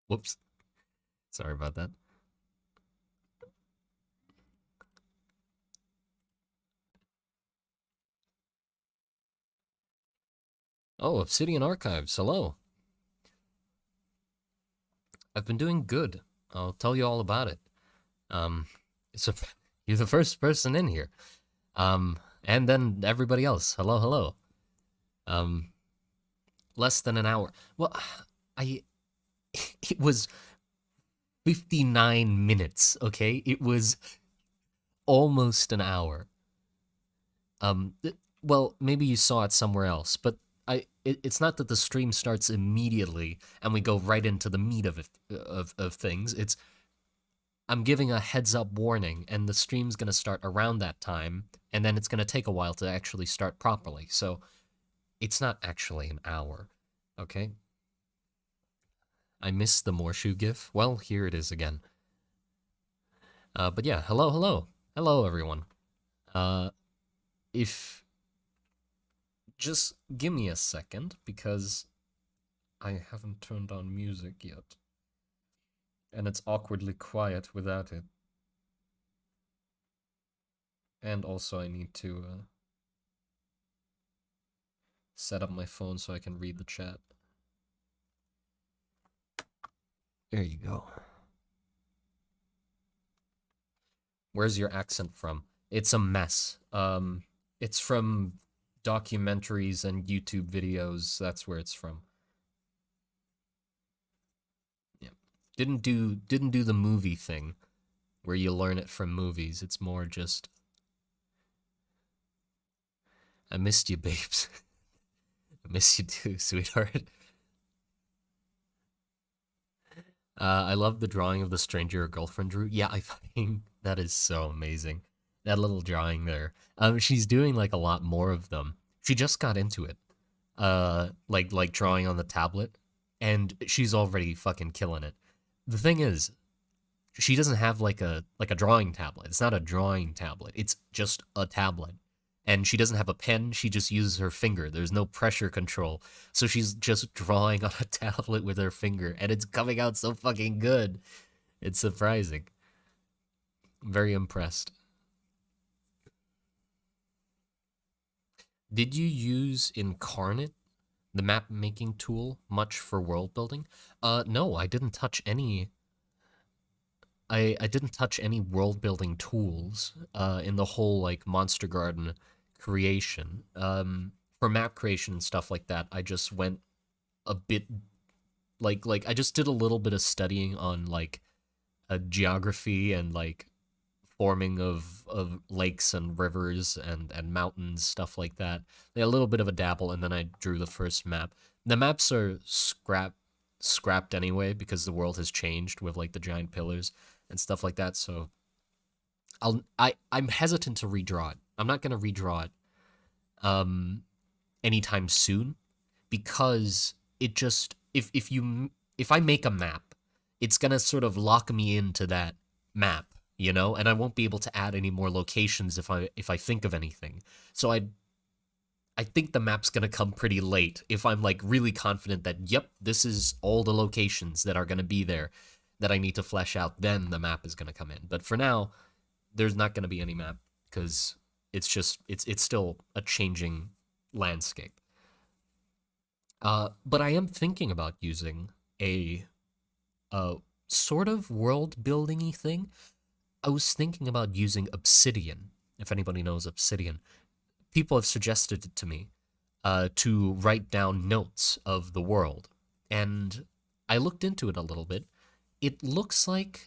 Whoops. Sorry about that. Oh, Obsidian Archives. Hello. I've been doing good. I'll tell you all about it. Um, so you're the first person in here. And then everybody else. Hello, hello. Um, less than an hour. Well, I it was 59 minutes, okay? It was almost an hour. Well, maybe you saw it somewhere else, but it's not that the stream starts immediately and we go right into the meat of it, of things. It's I'm giving a heads up warning, and the stream's going to start around that time, and then it's going to take a while to actually start properly. So it's not actually an hour, okay? I missed the Morshu gif. Well, here it is again. But yeah, hello, hello. Hello, everyone. If just give me a second, because I haven't turned on music yet. And it's awkwardly quiet without it. And also I need to set up my phone so I can read the chat. There you go. Where's your accent from? It's a mess. It's from documentaries and YouTube videos. That's where it's from. Yeah. Didn't do the movie thing where you learn it from movies. It's more just I missed you, babes. I miss you too, sweetheart. I love the drawing of the stranger your girlfriend drew. Yeah, I think that is so amazing. That little drawing there. She's doing like a lot more of them. She just got into it. Like drawing on the tablet, and she's already fucking killing it. The thing is, she doesn't have like a drawing tablet. It's not a drawing tablet. It's just a tablet. And she doesn't have a pen, she just uses her finger. There's no pressure control. So she's just drawing on a tablet with her finger, and it's coming out so fucking good. It's surprising. I'm very impressed. Did you use Incarnate, the map making tool, much for world building? No, I didn't touch any I didn't touch any world building tools in the whole like Monster Garden creation. For map creation and stuff like that, I just went a bit like I just did a little bit of studying on like a geography and like forming of lakes and rivers and mountains, stuff like that. Like, a little bit of a dabble, and then I drew the first map. The maps are scrapped anyway because the world has changed with like the giant pillars and stuff like that. So I'm hesitant to redraw it. I'm not gonna redraw it anytime soon, because it just if I make a map, it's gonna sort of lock me into that map, you know, and I won't be able to add any more locations if I think of anything. So I think the map's gonna come pretty late if I'm like really confident that yep, this is all the locations that are gonna be there that I need to flesh out. Then the map is gonna come in. But for now, there's not gonna be any map because it's still a changing landscape. But I am thinking about using a sort of world buildingy thing. I was thinking about using Obsidian. If anybody knows Obsidian, people have suggested it to me to write down notes of the world, and I looked into it a little bit. It looks like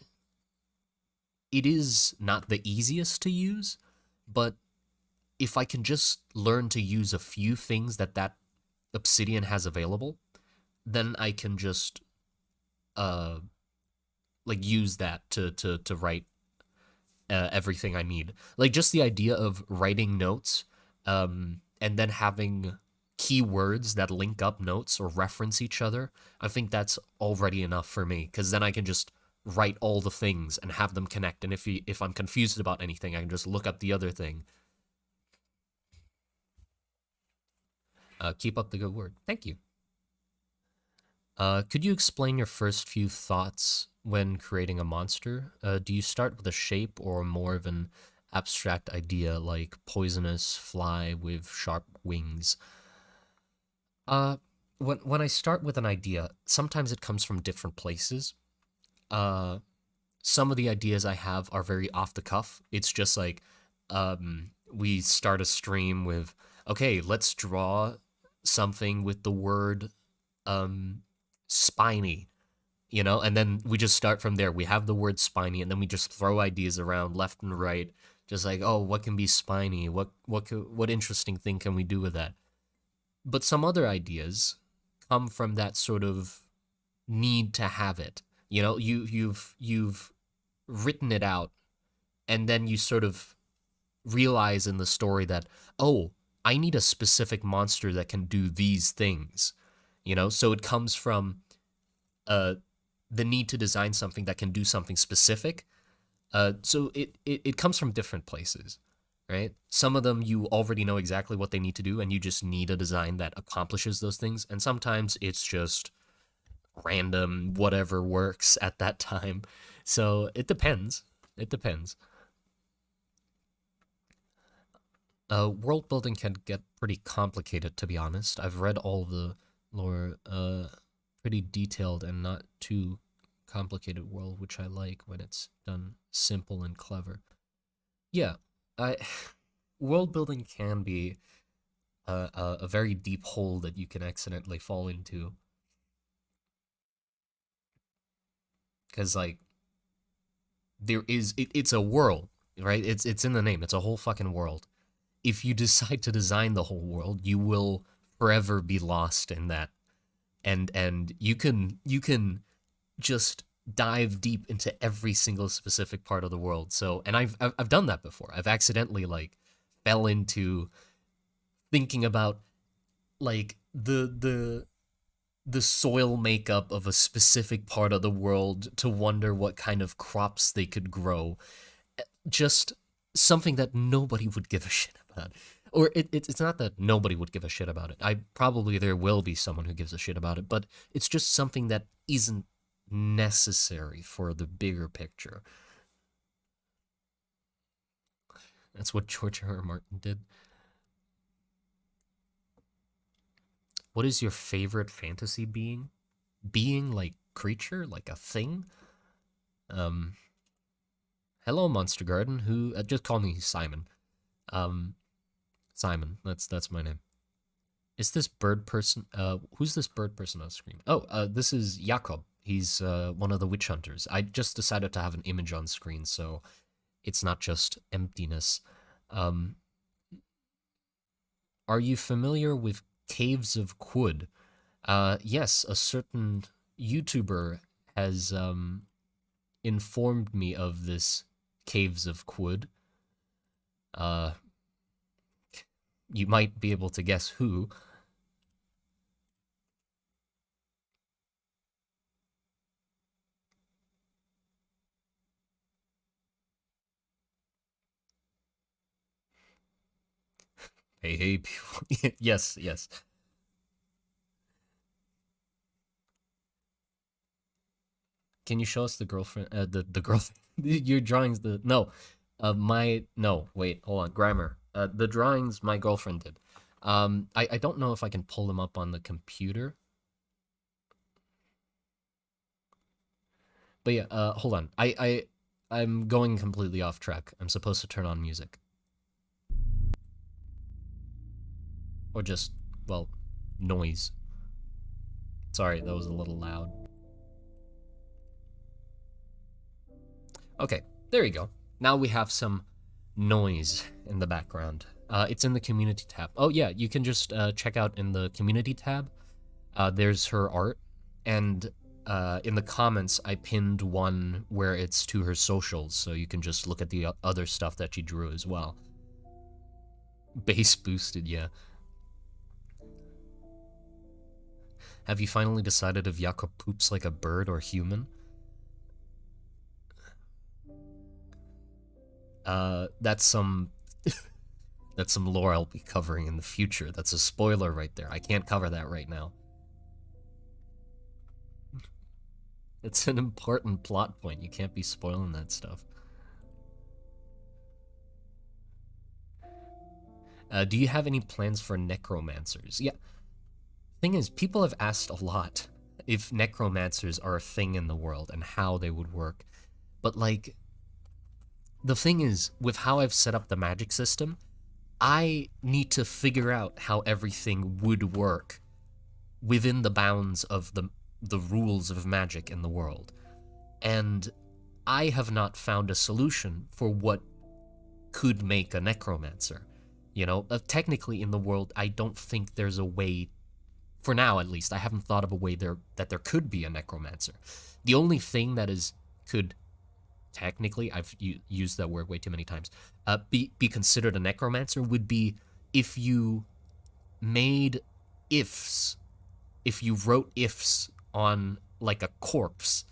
it is not the easiest to use, but if I can just learn to use a few things that Obsidian has available, then I can just uh like use that to write everything I need. Like just the idea of writing notes, and then having keywords that link up notes or reference each other. I think that's already enough for me, because then I can just write all the things and have them connect. And if I'm confused about anything, I can just look up the other thing. Keep up the good work. Thank you. Could you explain your first few thoughts when creating a monster? Do you start with a shape or more of an abstract idea like poisonous fly with sharp wings? Uh, when I start with an idea, sometimes it comes from different places. Uh, some of the ideas I have are very off the cuff. It's just like we start a stream with, okay, let's draw something with the word um, spiny, you know, and then we just start from there. We have the word spiny, and then we just throw ideas around left and right, just like, oh, what can be spiny? What interesting thing can we do with that? But some other ideas come from that sort of need to have it. You know, you've written it out, and then you sort of realize in the story that, oh, I need a specific monster that can do these things. You know, so it comes from uh the need to design something that can do something specific. So it comes from different places, right? Some of them you already know exactly what they need to do, and you just need a design that accomplishes those things. And sometimes it's just random, whatever works at that time. So it depends. It depends. World building can get pretty complicated, to be honest. I've read all the lore, pretty detailed and not too complicated world, which I like when it's done simple and clever. Yeah, I world building can be a very deep hole that you can accidentally fall into, because like it's a world, right? It's in the name. It's a whole fucking world. If you decide to design the whole world, you will forever be lost in that, and you can just dive deep into every single specific part of the world. So, and I've done that before. I've accidentally like fell into thinking about like the soil makeup of a specific part of the world to wonder what kind of crops they could grow. Just something that nobody would give a shit about. Or it's not that nobody would give a shit about it. I probably there will be someone who gives a shit about it, but it's just something that isn't necessary for the bigger picture. That's what George R. R. Martin did. What is your favorite fantasy being? Being like creature, like a thing? Um, hello, Monster Garden. Who just call me Simon. Um, Simon. That's my name. Is this bird person? Who's this bird person on screen? Oh, this is Jakob. He's one of the witch hunters. I just decided to have an image on screen, so it's not just emptiness. Um, are you familiar with Caves of Quud? Yes, a certain YouTuber has informed me of this Caves of Quud. Uh, you might be able to guess who. Hey, hey, people. Yes, yes. Can you show us the girlfriend? The girlfriend. Your drawings. The no, my no. Wait, hold on. Grammar. The drawings my girlfriend did. I don't know if I can pull them up on the computer. But yeah. Hold on. I'm going completely off track. I'm supposed to turn on music, or just well, noise. Sorry, that was a little loud. Okay, there you go. Now we have some noise in the background. It's in the community tab. Oh yeah, you can just check out in the community tab. There's her art, and in the comments I pinned one where it's to her socials, so you can just look at the other stuff that she drew as well. Bass boosted, yeah. Have you finally decided if Jakob poops like a bird or human? That's some that's some lore I'll be covering in the future. That's a spoiler right there. I can't cover that right now. It's an important plot point. You can't be spoiling that stuff. Do you have any plans for necromancers? Yeah. Thing is, people have asked a lot if necromancers are a thing in the world and how they would work. But like, the thing is, with how I've set up the magic system, I need to figure out how everything would work within the bounds of the rules of magic in the world. And I have not found a solution for what could make a necromancer. You know, technically in the world, I don't think there's a way, for now at least, I haven't thought of a way that there could be a necromancer. The only thing that could technically, I've used that word way too many times, be considered a necromancer would be if you made ifs, if you wrote ifs on like a corpse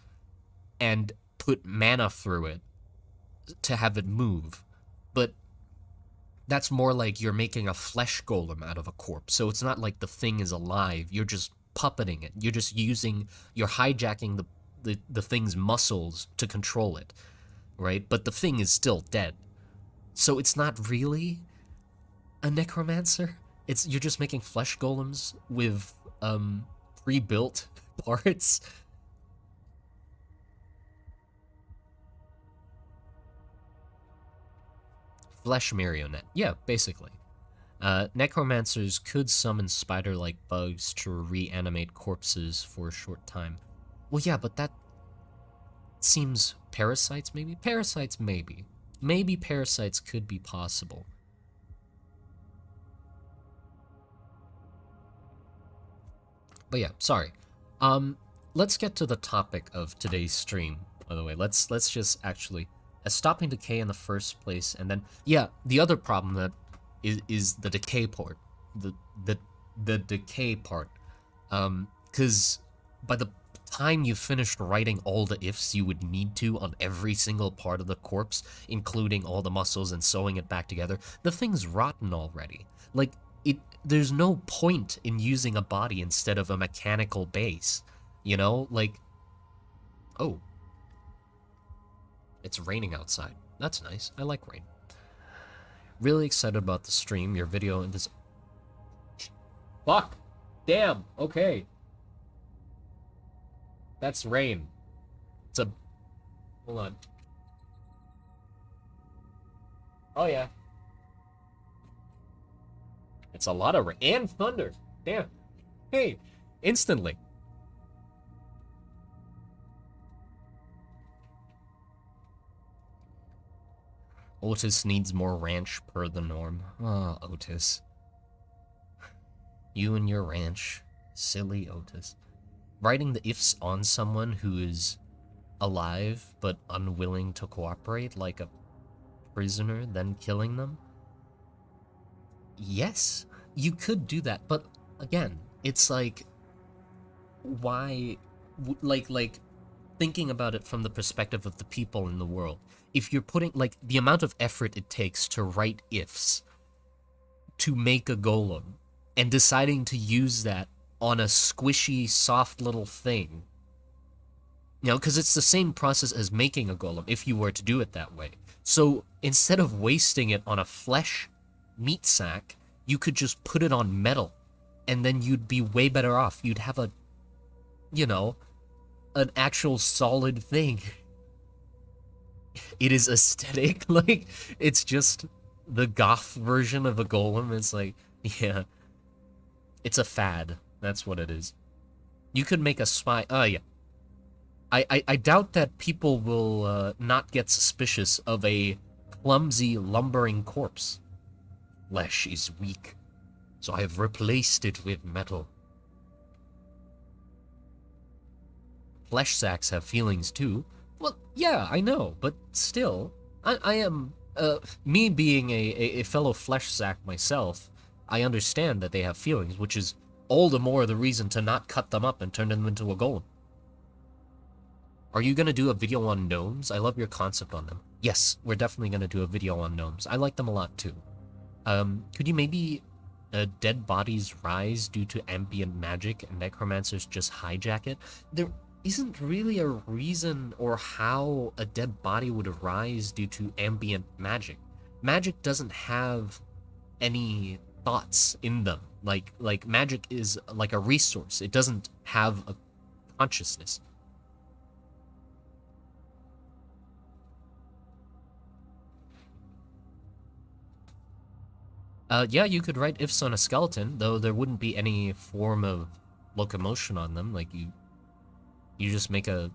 and put mana through it to have it move. But that's more like you're making a flesh golem out of a corpse. So it's not like the thing is alive. You're just puppeting it. You're just you're hijacking the thing's muscles to control it, right? But the thing is still dead. So it's not really a necromancer. You're just making flesh golems with pre-built parts. Flesh marionette. Yeah, basically. Necromancers could summon spider-like bugs to reanimate corpses for a short time. Well, yeah, but that seems parasites, maybe? Parasites, maybe. Maybe parasites could be possible. But yeah, sorry. Let's get to the topic of today's stream, by the way. Let's just actually stopping decay in the first place, and then yeah, the other problem that is the decay part, the decay part, because by the time you finished writing all the ifs you would need to on every single part of the corpse, including all the muscles and sewing it back together, the thing's rotten already. Like there's no point in using a body instead of a mechanical base, you know, like, oh. It's raining outside. That's nice. I like rain. Really excited about the stream, your video, and this... Fuck! Damn! Okay. That's rain. It's a... Hold on. Oh, yeah. It's a lot of rain. And thunder! Damn. Hey! Instantly. Otis needs more ranch per the norm. Oh, Otis. You and your ranch. Silly Otis. Writing the ifs on someone who is alive but unwilling to cooperate, like a prisoner, then killing them? Yes, you could do that, but again, it's like, why, like, thinking about it from the perspective of the people in the world. If you're putting, like, the amount of effort it takes to write ifs to make a golem and deciding to use that on a squishy, soft little thing, you know, because it's the same process as making a golem if you were to do it that way. So instead of wasting it on a flesh meat sack, you could just put it on metal and then you'd be way better off. You'd have a, you know, an actual solid thing. It is aesthetic. Like, it's just the goth version of a golem. It's like, yeah, it's a fad. That's what it is. You could make a spy. Oh, yeah. I doubt that people will not get suspicious of a clumsy, lumbering corpse. Flesh is weak, so I have replaced it with metal. Flesh sacks have feelings too. Well, yeah, I know, but still, I am, me being a fellow flesh sack myself, I understand that they have feelings, which is all the more the reason to not cut them up and turn them into a golem. Are you gonna do a video on gnomes? I love your concept on them. Yes, we're definitely gonna do a video on gnomes. I like them a lot too. Could you maybe, dead bodies rise due to ambient magic and necromancers just hijack it? isn't really a reason or how a dead body would arise due to ambient magic. Magic doesn't have any thoughts in them. Like magic is like a resource. It doesn't have a consciousness. Yeah, you could write ifs on a skeleton, though there wouldn't be any form of locomotion on them. Like you just make a,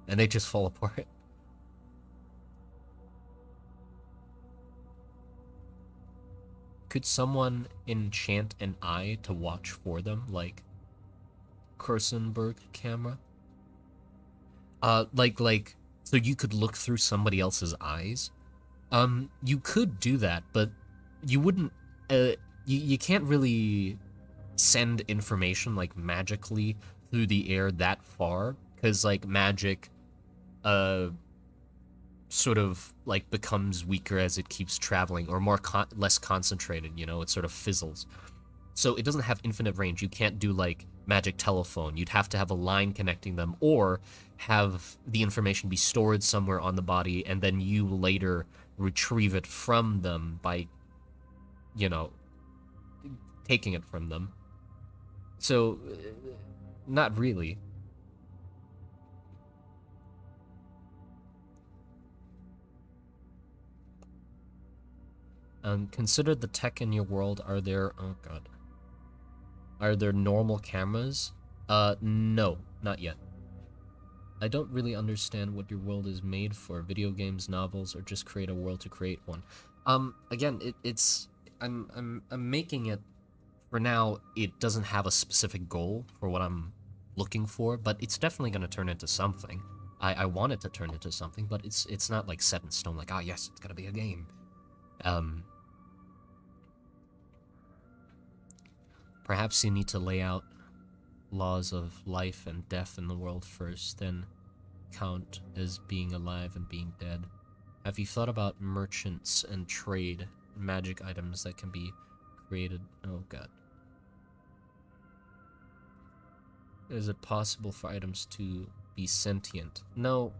and they just fall apart. Could someone enchant an eye to watch for them, like Kursenberg camera? Like, so you could look through somebody else's eyes? You could do that, but you wouldn't, you can't really send information, like, magically through the air that far, because, like, magic, uh, sort of, like, becomes weaker as it keeps traveling, or less concentrated, you know? It sort of fizzles. So it doesn't have infinite range. You can't do, like, magic telephone. You'd have to have a line connecting them, or have the information be stored somewhere on the body, and then you later retrieve it from them by, you know, taking it from them. So, not really. Consider the tech in your world. Are there, oh god. Are there normal cameras? No, not yet. I don't really understand what your world is made for. Video games, novels, or just create a world to create one. Again, it's I'm making it for now. It doesn't have a specific goal for what I'm looking for, but it's definitely going to turn into something. I want it to turn into something, but it's not like set in stone. Like, ah, yes, it's gonna be a game. Um, Perhaps you need to lay out laws of life and death in the world first, then count as being alive and being dead. Have you thought about merchants and trade, magic items that can be created? Oh god. Is it possible for items to be sentient? No.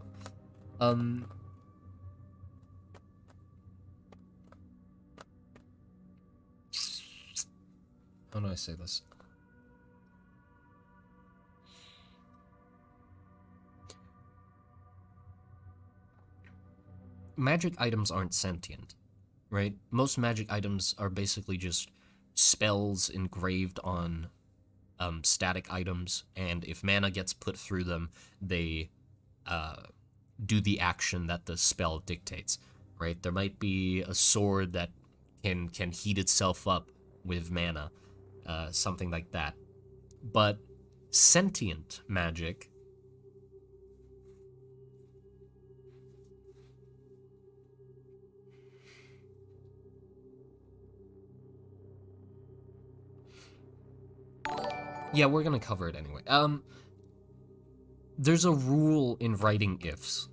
How do I say this? Magic items aren't sentient, right? Most magic items are basically just spells engraved on static items, and if mana gets put through them, they do the action that the spell dictates, right? There might be a sword that can heat itself up with mana, something like that. But sentient magic, yeah, we're gonna cover it anyway. There's a rule in writing ifs.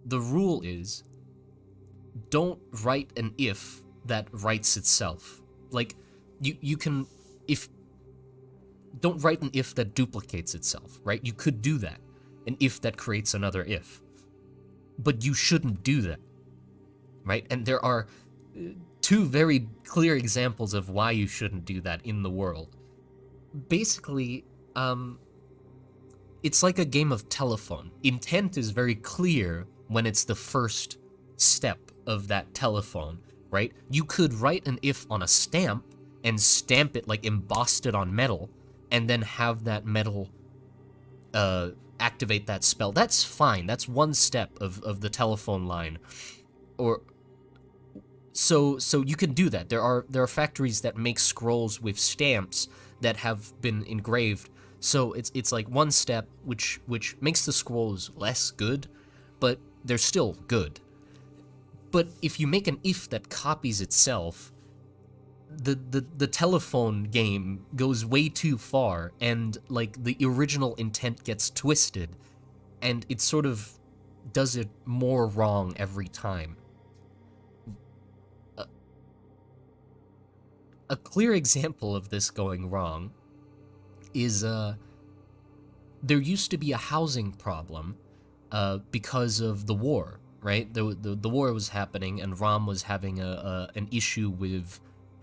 The rule is don't write an if that writes itself. Like, you can, if, don't write an if that duplicates itself, right? You could do that. An if that creates another if. But you shouldn't do that, right? And there are two very clear examples of why you shouldn't do that in the world. Basically, it's like a game of telephone. Intent is very clear when it's the first step of that telephone, right? You could write an if on a stamp and stamp it, like embossed it on metal, and then have that metal activate that spell. That's fine. That's one step of the telephone line. Or so you can do that. There are factories that make scrolls with stamps that have been engraved. So it's like one step which makes the scrolls less good, but they're still good. But if you make an if that copies itself, the telephone game goes way too far, and like the original intent gets twisted, and it sort of does it more wrong every time. A clear example of this going wrong is there used to be a housing problem because of the war, right? The war was happening, and Rom was having an issue with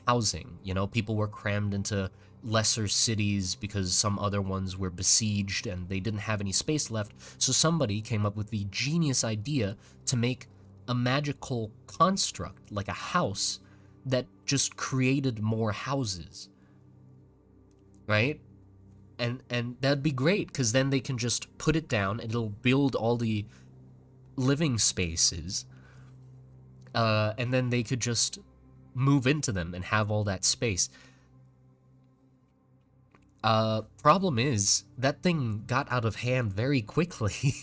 housing. You know, people were crammed into lesser cities because some other ones were besieged and they didn't have any space left. So somebody came up with the genius idea to make a magical construct, like a house, that just created more houses, right? And that'd be great because then they can just put it down and it'll build all the living spaces, and then they could just move into them and have all that space. Problem is that thing got out of hand very quickly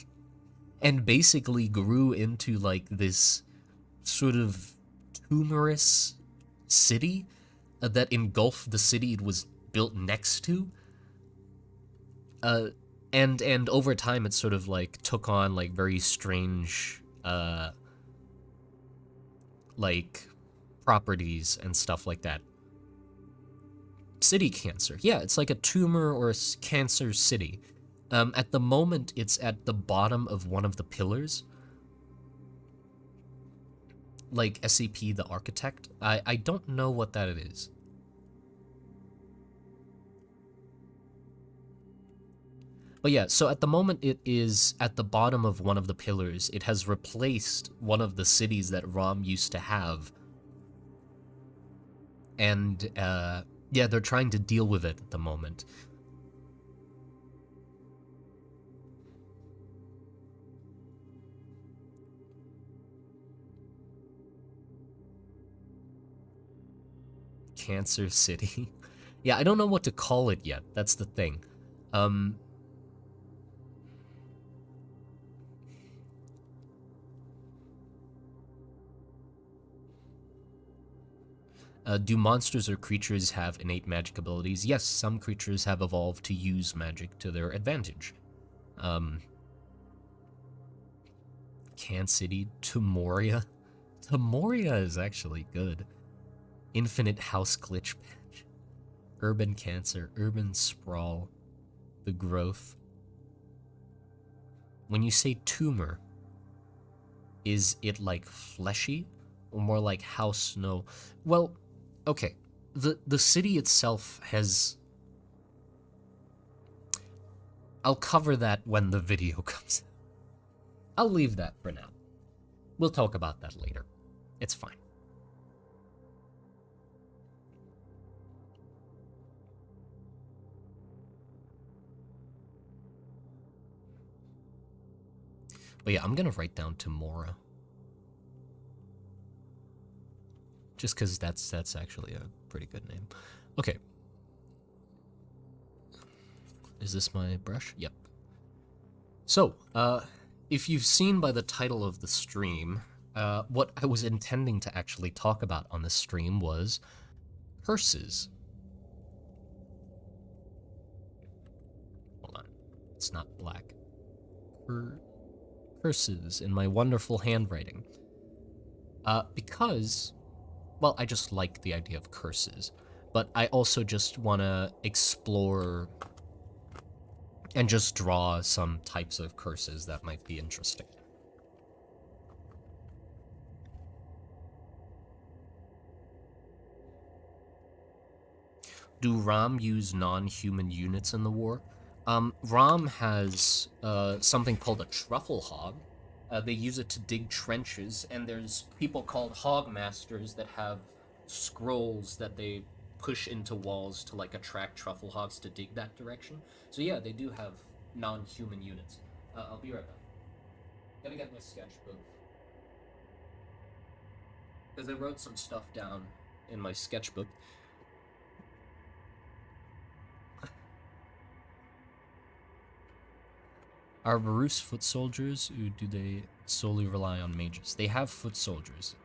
and basically grew into like this sort of tumorous city that engulfed the city it was built next to. And over time it sort of like took on like very strange like properties and stuff like that. City cancer. Yeah, it's like a tumor or a cancer city. At the moment, it's at the bottom of one of the pillars. Like SCP the Architect. I don't know what that is. But yeah, so at the moment it is at the bottom of one of the pillars. It has replaced one of the cities that Rom used to have. And yeah, they're trying to deal with it at the moment. Cancer City. Yeah, I don't know what to call it yet. That's the thing. Do monsters or creatures have innate magic abilities? Yes, some creatures have evolved to use magic to their advantage. Can City, Tumoria. Tumoria is actually good. Infinite House Glitch Patch. Urban Cancer, Urban Sprawl, The Growth. When you say tumor, is it like fleshy or more like house snow? Well, okay. The city itself has... I'll cover that when the video comes out. I'll leave that for now. We'll talk about that later. It's fine. But yeah, I'm gonna write down Tamora. Just because that's actually a pretty good name. Okay. Is this my brush? Yep. So, if you've seen by the title of the stream, what I was intending to actually talk about on this stream was curses. Hold on. It's not black. Curses in my wonderful handwriting. Because, well, I just like the idea of curses, but I also just want to explore and just draw some types of curses that might be interesting. Do Rom use non-human units in the war? Rom has something called a truffle hog. They use it to dig trenches, and there's people called hog masters that have scrolls that they push into walls to like attract truffle hogs to dig that direction. So yeah, they do have non-human units. I'll be right back. Gotta get my sketchbook. Because I wrote some stuff down in my sketchbook. Are Varus foot soldiers, or do they solely rely on mages? They have foot soldiers.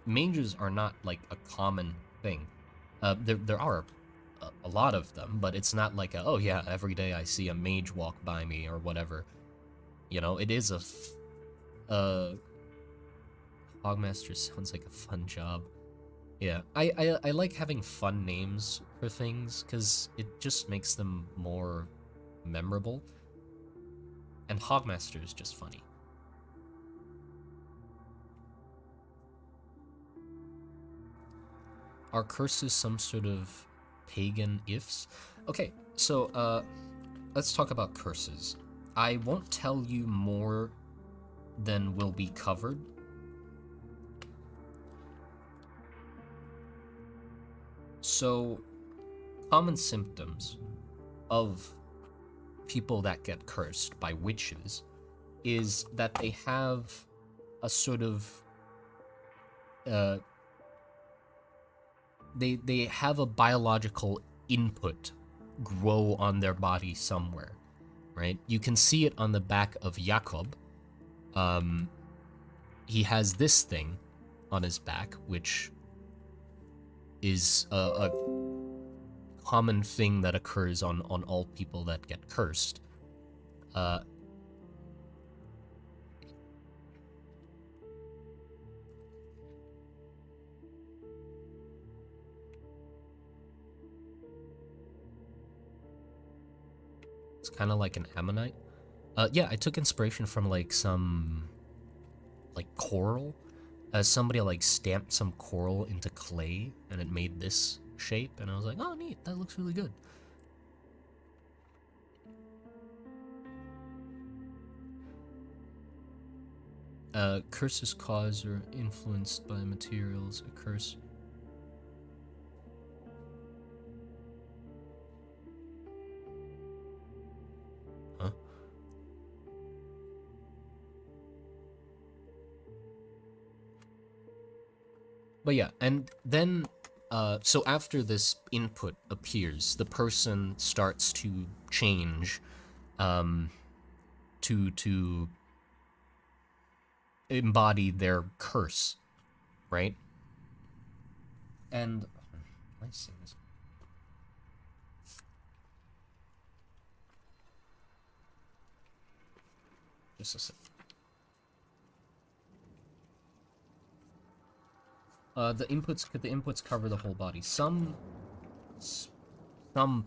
Mages are not like a common thing. There are a lot of them, but it's not like oh yeah, every day I see a mage walk by me or whatever. You know, it is Hogmaster sounds like a fun job. Yeah, I like having fun names for things because it just makes them more memorable. And Hogmaster is just funny. Are curses some sort of pagan ifs? Okay, so let's talk about curses. I won't tell you more than will be covered. So, common symptoms of people that get cursed by witches is that they have a sort of uh, they have a biological input grow on their body somewhere, right? You can see it on the back of Jakob. He has this thing on his back, which is a common thing that occurs on all people that get cursed. It's kind of like an ammonite. Yeah, I took inspiration from like some like coral. Somebody like stamped some coral into clay and it made this shape, and I was like, oh neat, that looks really good. Curses caused or influenced by materials. A curse. Huh? But yeah, and then, so after this input appears, the person starts to change, to embody their curse, right? And let me see this. Just a sec. The inputs cover the whole body. Some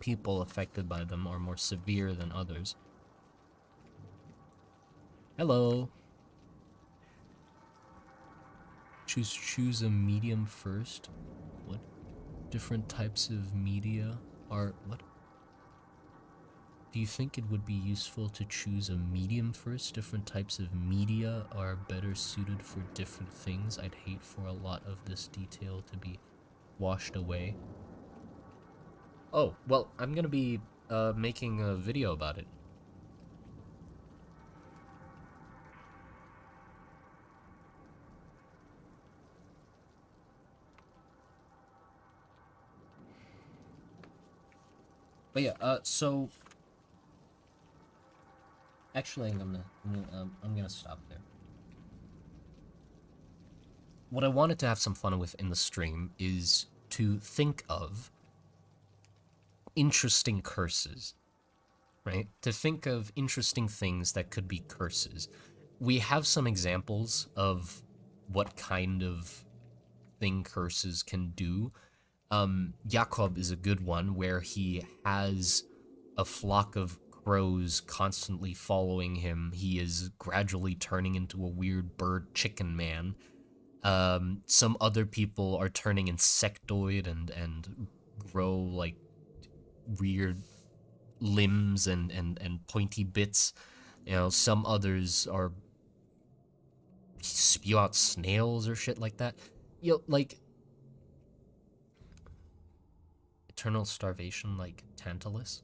people affected by them are more severe than others. Hello. Choose a medium first. What? Different types of media are what? Do you think it would be useful to choose a medium first? Different types of media are better suited for different things. I'd hate for a lot of this detail to be washed away. Oh, well, I'm gonna be making a video about it. But yeah, so actually, I'm gonna stop there. What I wanted to have some fun with in the stream is to think of interesting curses, right? To think of interesting things that could be curses. We have some examples of what kind of thing curses can do. Jakob is a good one where he has a flock of crows constantly following him. He is gradually turning into a weird bird chicken man. Some other people are turning insectoid and grow like weird limbs and pointy bits. You know, some others are spew out snails or shit like that. You know, like eternal starvation like Tantalus.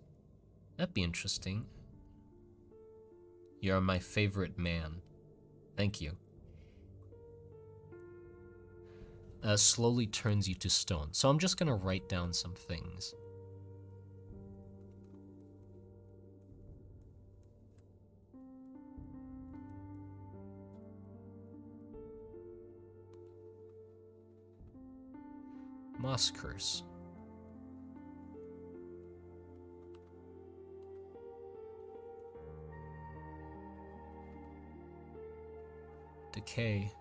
That'd be interesting. You're my favorite man. Thank you. Slowly turns you to stone. So I'm just gonna write down some things. Moss curse. Decay.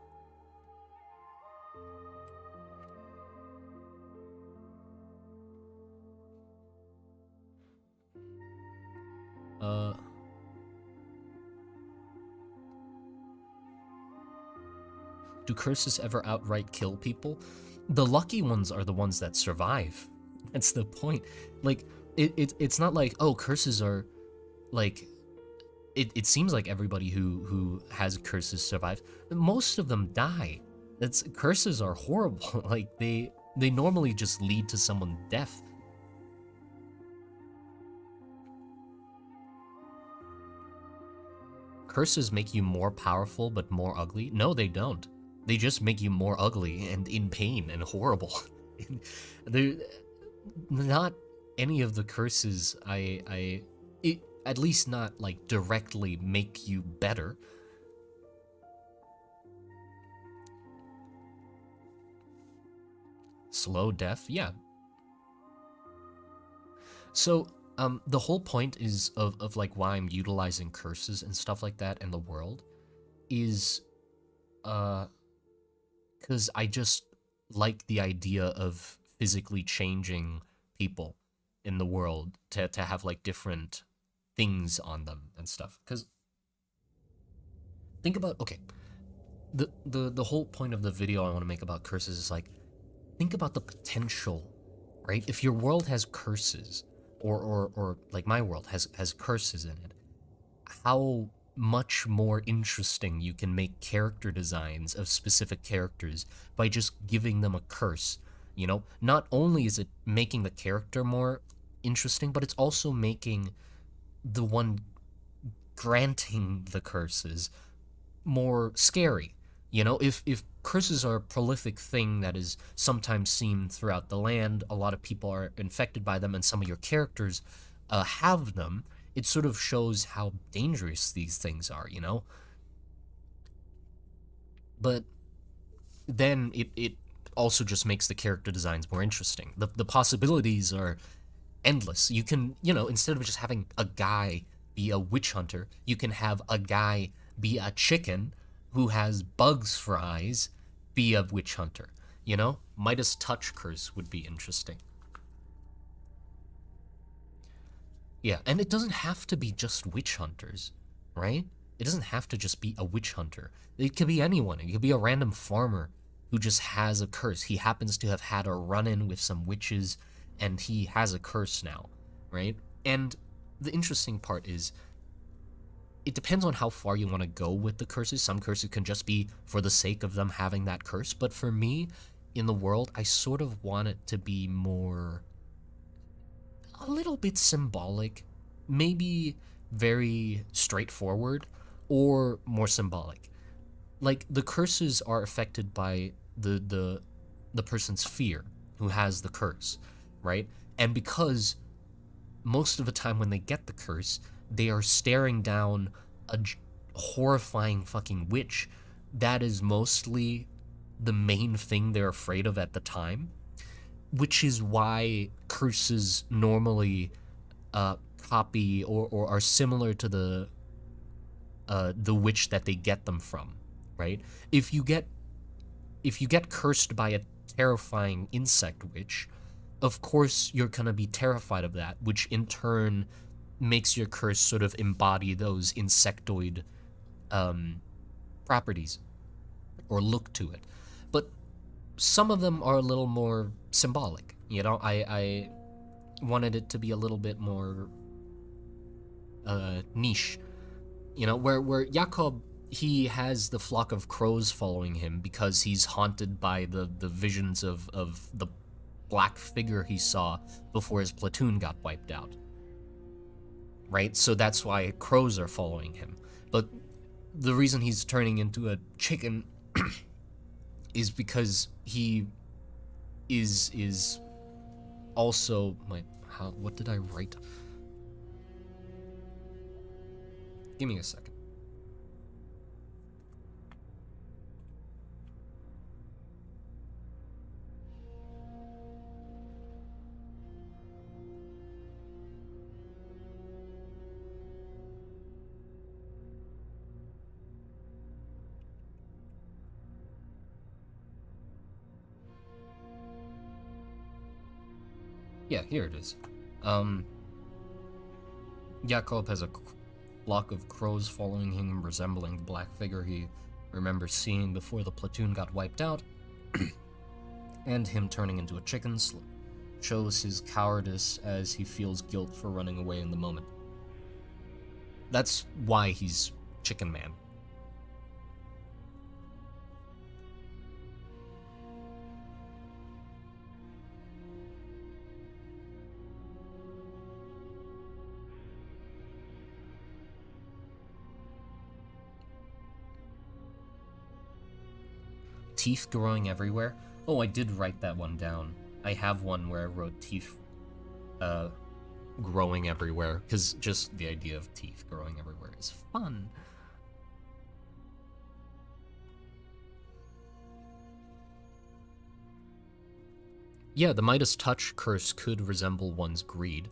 Do curses ever outright kill people? The lucky ones are the ones that survive. That's the point. Like, it's not like, oh, curses are, like, it seems like everybody who has curses survives. Most of them die. Curses are horrible. Like, they normally just lead to someone's death. Curses make you more powerful but more ugly? No, they don't. They just make you more ugly and in pain and horrible. They're not any of the curses at least not like directly make you better. Slow death, yeah. So the whole point is of like why I'm utilizing curses and stuff like that in the world is because I just like the idea of physically changing people in the world to have like different things on them and stuff. Because think about, okay, the whole point of the video I want to make about curses is like, think about the potential, right? If your world has curses, or like my world has curses in it, how much more interesting you can make character designs of specific characters by just giving them a curse. You know, not only is it making the character more interesting, but it's also making the one granting the curses more scary. You know, if curses are a prolific thing that is sometimes seen throughout the land, a lot of people are infected by them, and some of your characters have them, it sort of shows how dangerous these things are, you know? But then it also just makes the character designs more interesting. The possibilities are endless. You can, you know, instead of just having a guy be a witch hunter, you can have a guy be a chicken who has bugs for eyes be a witch hunter. You know? Midas touch curse would be interesting. Yeah, and it doesn't have to be just witch hunters, right? It doesn't have to just be a witch hunter. It could be anyone. It could be a random farmer who just has a curse. He happens to have had a run-in with some witches, and he has a curse now, right? And the interesting part is, it depends on how far you want to go with the curses. Some curses can just be for the sake of them having that curse, but for me, in the world, I sort of want it to be more, a little bit symbolic, maybe very straightforward, or more symbolic. Like, the curses are affected by the person's fear who has the curse, right? And because most of the time when they get the curse, they are staring down a horrifying fucking witch that is mostly the main thing they're afraid of at the time, which is why curses normally copy or are similar to the witch that they get them from, right? If you get cursed by a terrifying insect witch, of course you're gonna be terrified of that, which in turn makes your curse sort of embody those insectoid properties or look to it. But some of them are a little more symbolic. You know, I wanted it to be a little bit more niche. You know, where Jakob, he has the flock of crows following him because he's haunted by the visions of the black figure he saw before his platoon got wiped out. Right? So that's why crows are following him. But the reason he's turning into a chicken is because he is also what did I write? Give me a second. Yeah, here it is. Jakob has a flock of crows following him, resembling the black figure he remember seeing before the platoon got wiped out, and him turning into a chicken shows his cowardice as he feels guilt for running away in the moment. That's why he's Chicken Man. Teeth growing everywhere. Oh, I did write that one down. I have one where I wrote teeth growing everywhere, because just the idea of teeth growing everywhere is fun. Yeah, the Midas Touch curse could resemble one's greed.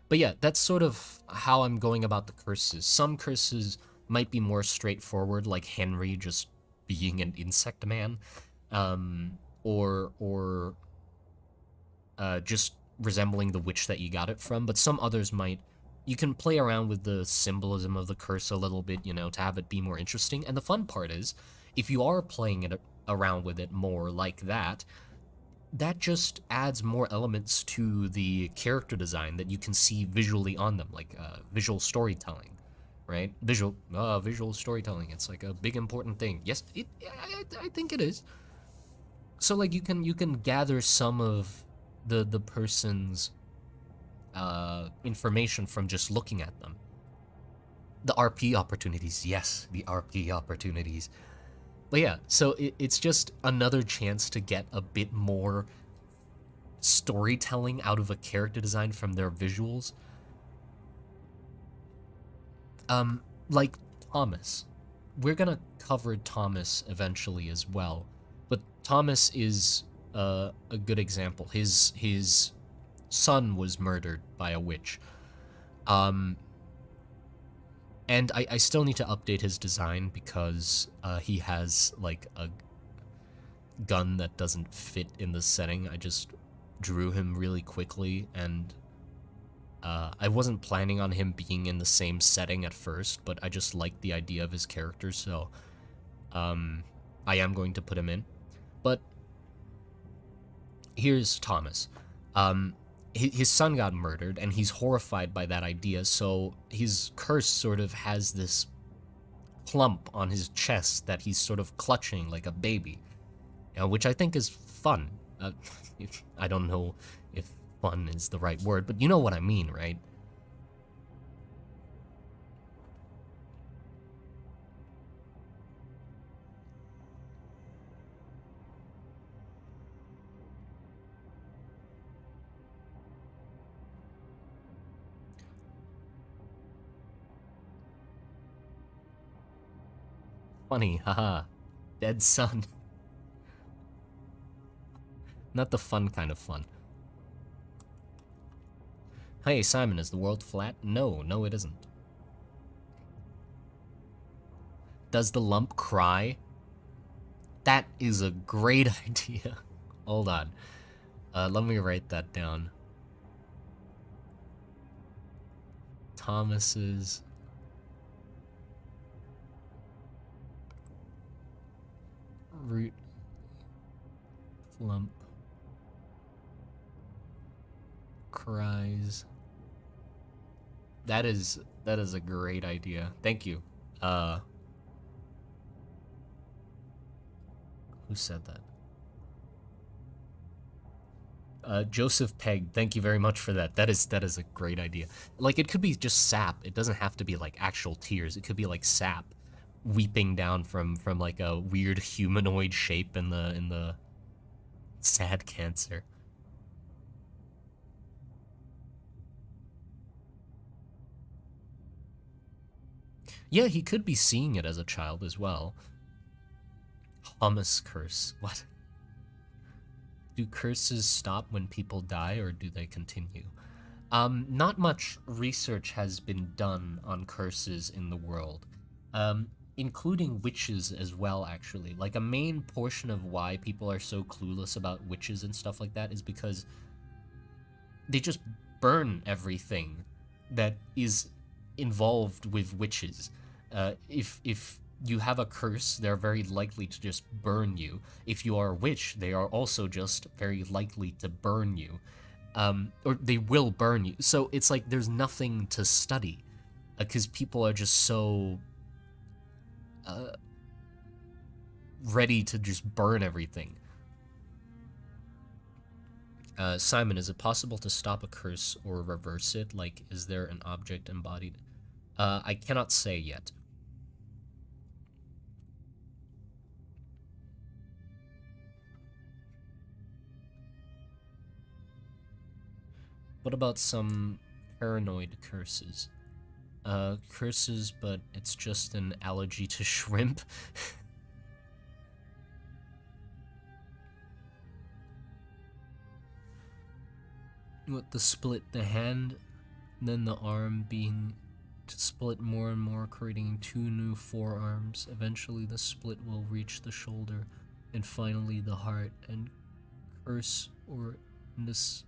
But yeah, that's sort of how I'm going about the curses. Some curses might be more straightforward, like Henry just being an insect man, or just resembling the witch that you got it from. But some others might. You can play around with the symbolism of the curse a little bit, you know, to have it be more interesting. And the fun part is, if you are playing it around with it more like that, that just adds more elements to the character design that you can see visually on them, like visual storytelling, right? Visual storytelling. It's like a big important thing. Yes, I think it is. So like you can gather some of the person's information from just looking at them. The RP opportunities, yes, the RP opportunities. But yeah, so it's just another chance to get a bit more storytelling out of a character design from their visuals. Like Thomas. We're gonna cover Thomas eventually as well, but Thomas is a good example. His son was murdered by a witch. And I still need to update his design because he has like a gun that doesn't fit in the setting. I just drew him really quickly, and I wasn't planning on him being in the same setting at first, but I just liked the idea of his character, so I am going to put him in. But here's Thomas. His son got murdered, and he's horrified by that idea, so his curse sort of has this clump on his chest that he's sort of clutching like a baby, which I think is fun. I don't know if fun is the right word, but you know what I mean, right? Funny, haha. Dead son. Not the fun kind of fun. Hey, Simon, is the world flat? No, it isn't. Does the lump cry? That is a great idea. Hold on. Let me write that down. Thomas's root lump cries. That is a great idea. Thank you. Who said that? Joseph Peg, thank you very much for that. That is a great idea. Like, it could be just sap. It doesn't have to be like actual tears. It could be like sap weeping down from like a weird humanoid shape in the sad cancer. Yeah, he could be seeing it as a child as well. Hummus curse. What? Do curses stop when people die, or do they continue? Not much research has been done on curses in the world, including witches as well, actually. Like, a main portion of why people are so clueless about witches and stuff like that is because they just burn everything that is involved with witches. If you have a curse, they're very likely to just burn you. If you are a witch, they are also just very likely to burn you. Or they will burn you. So it's like there's nothing to study because people are just so ready to just burn everything. Simon, is it possible to stop a curse or reverse it? Like, is there an object embodied? I cannot say yet. What about some paranoid curses? Curses, but it's just an allergy to shrimp. What, the split the hand, then the arm being to split more and more, creating 2 new forearms. Eventually the split will reach the shoulder, and finally the heart, and curse or this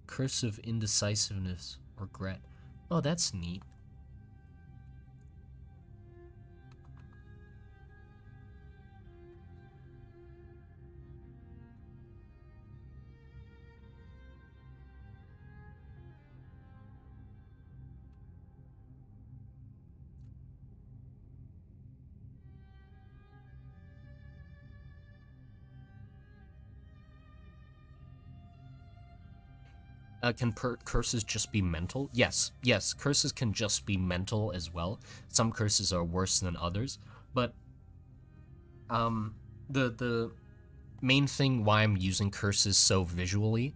curse of indecisiveness or regret. Oh, that's neat. Can curses just be mental? Yes, yes, curses can just be mental as well. Some curses are worse than others, but the main thing why I'm using curses so visually,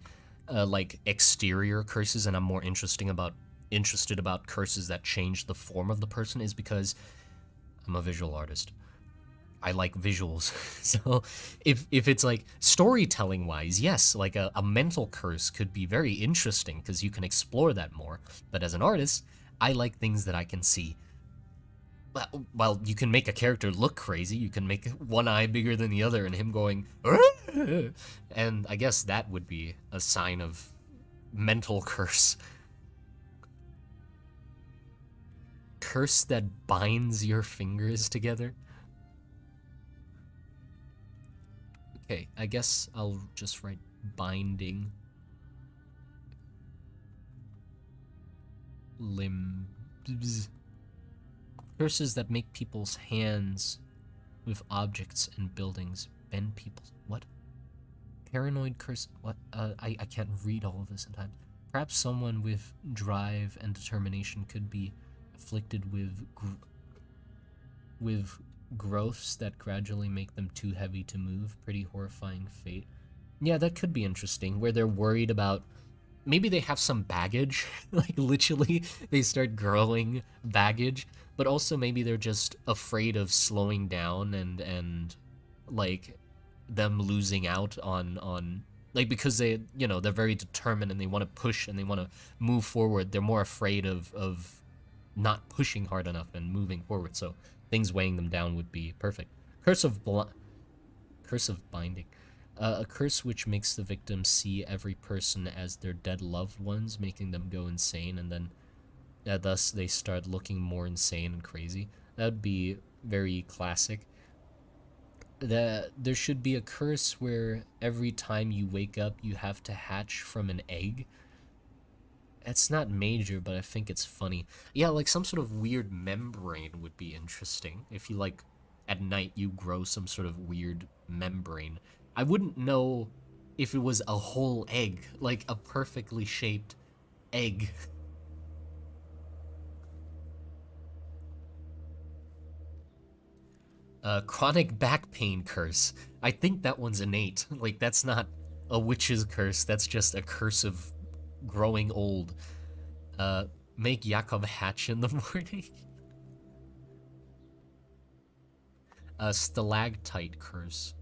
like exterior curses, and I'm more interested about curses that change the form of the person, is because I'm a visual artist. I like visuals. So if it's like storytelling wise, yes, like a mental curse could be very interesting because you can explore that more. But as an artist, I like things that I can see. Well, you can make a character look crazy. You can make one eye bigger than the other and him going, and I guess that would be a sign of mental curse. Curse that binds your fingers together. Okay, I guess I'll just write binding limbs. Curses that make people's hands with objects and buildings bend people's. What? Paranoid curse. What? I can't read all of this in time. Perhaps someone with drive and determination could be afflicted with growths that gradually make them too heavy to move. Pretty horrifying fate. Yeah, that could be interesting, where they're worried about maybe they have some baggage, like literally they start growing baggage, but also maybe they're just afraid of slowing down and like them losing out on like because they're very determined and they want to push and they want to move forward. They're more afraid of not pushing hard enough and moving forward. So things weighing them down would be perfect. Curse of curse of binding. A curse which makes the victim see every person as their dead loved ones, making them go insane, and then thus they start looking more insane and crazy. That would be very classic. There should be a curse where every time you wake up, you have to hatch from an egg. It's not major, but I think it's funny. Yeah, like some sort of weird membrane would be interesting. If you like at night you grow some sort of weird membrane. I wouldn't know if it was a whole egg, like a perfectly shaped egg. Chronic back pain curse. I think that one's innate. Like that's not a witch's curse. That's just a curse of growing old. Make Yakov hatch in the morning. Stalactite curse.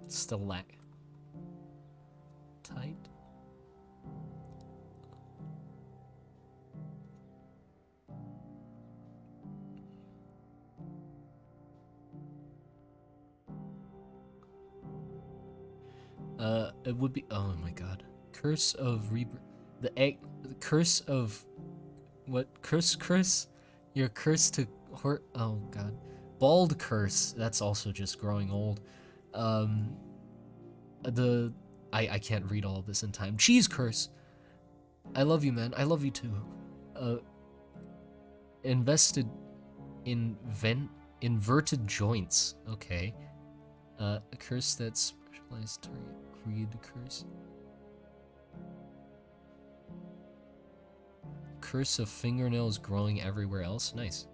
Stalactite. It would be. Oh my god. Curse of rebirth. The egg. The curse of. What? Curse? You're cursed to. Oh god. Bald curse. That's also just growing old. Um. The. I can't read all of this in time. Cheese curse. I love you, man. I love you too. Invested in inverted joints. Okay. A curse that's specialized to creed curse. Curse of fingernails growing everywhere else. Nice.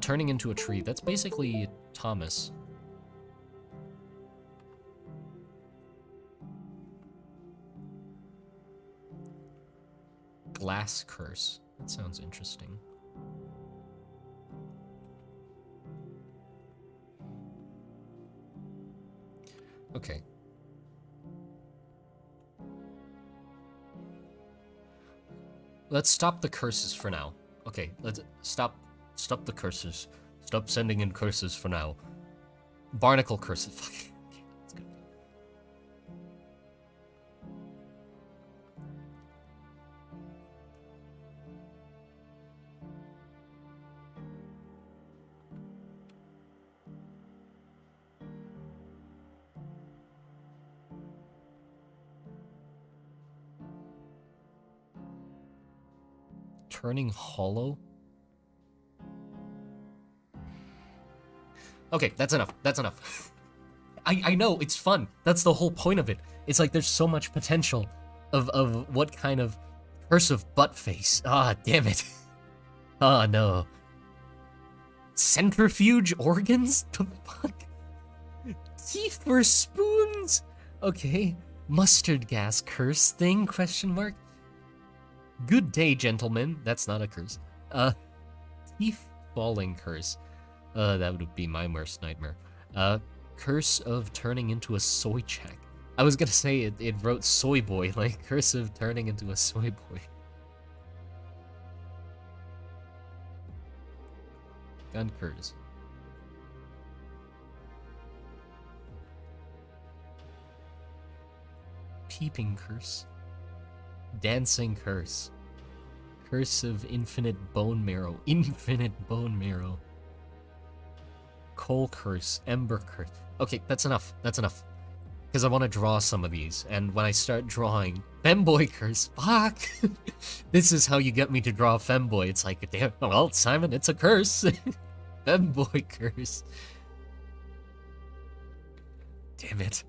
Turning into a tree. That's basically Thomas. Glass curse. That sounds interesting. Okay. Let's stop the curses for now. Okay, let's stop the curses. Stop sending in curses for now. Barnacle curses. Fuck. Okay, that's good. Turning hollow? Okay, that's enough. That's enough. I know, it's fun. That's the whole point of it. It's like there's so much potential of what kind of curse of butt face. Ah, damn it. Ah, no. Centrifuge organs? The fuck? Teeth for spoons? Okay. Mustard gas curse thing? Question mark. Good day, gentlemen. That's not a curse. Teeth falling curse. That would be my worst nightmare. Curse of turning into a soy check. I was gonna say it wrote soy boy, like curse of turning into a soy boy. Gun curse. Peeping curse. Dancing curse. Curse of infinite bone marrow. Infinite bone marrow. Coal curse. Ember curse. Okay, that's enough. That's enough. Because I want to draw some of these, and when I start drawing, femboy curse. Fuck! This is how you get me to draw a femboy. It's like, damn, well, Simon, it's a curse. Femboy curse. Damn it.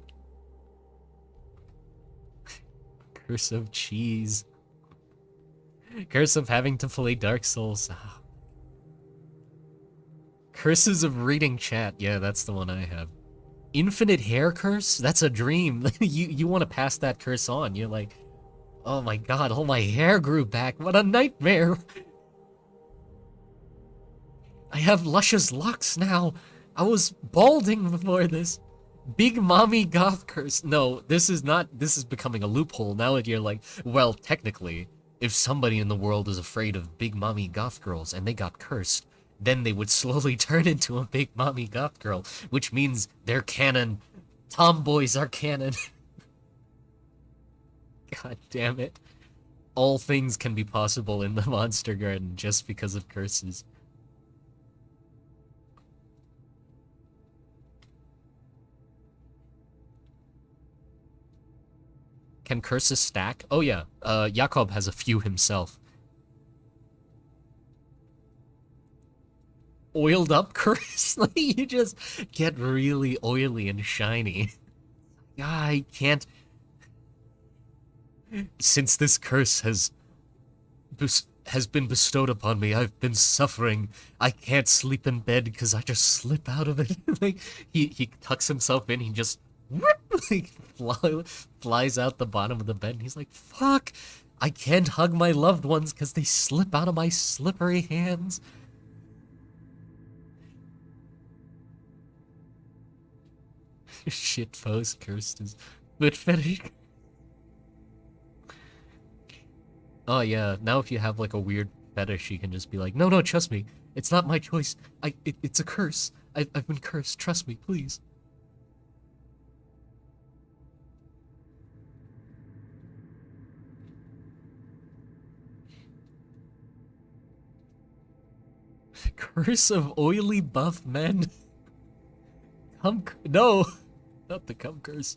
Curse of cheese. Curse of having to play Dark Souls. Curses of reading chat. Yeah, that's the one I have. Infinite hair curse? That's a dream. You want to pass that curse on. You're like, oh my god, all my hair grew back. What a nightmare. I have luscious locks now. I was balding before this. Big mommy goth curse. No, this is becoming a loophole. Now that you're like, well, technically, if somebody in the world is afraid of big mommy goth girls and they got cursed, then they would slowly turn into a big mommy goth girl, which means they're canon. Tomboys are canon. God damn it. All things can be possible in the Monster Garden just because of curses. Can curses stack? Oh yeah, Jakob has a few himself. Oiled up curse? Like, you just get really oily and shiny. I can't... Since this curse has been bestowed upon me, I've been suffering. I can't sleep in bed because I just slip out of it. Like, he tucks himself in, he just... like, flies out the bottom of the bed, and he's like, fuck! I can't hug my loved ones because they slip out of my slippery hands. Shit post cursed his foot fetish. Oh yeah, now if you have like a weird fetish, you can just be like, no, no, trust me. It's not my choice. It's a curse. I've been cursed. Trust me, please. Curse of oily buff men. No, not the cum curse.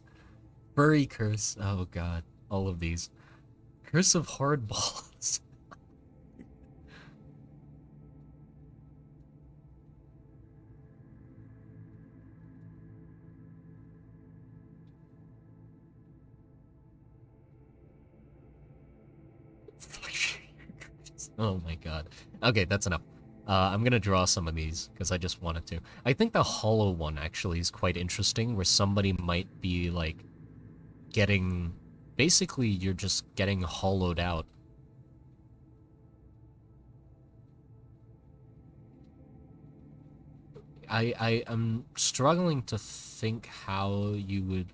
Furry curse. Oh god, all of these. Curse of hard balls. Oh my god. Okay, that's enough. I'm gonna draw some of these, because I just wanted to. I think the hollow one actually is quite interesting, where somebody might be, like, getting... Basically, you're just getting hollowed out. I am struggling to think how you would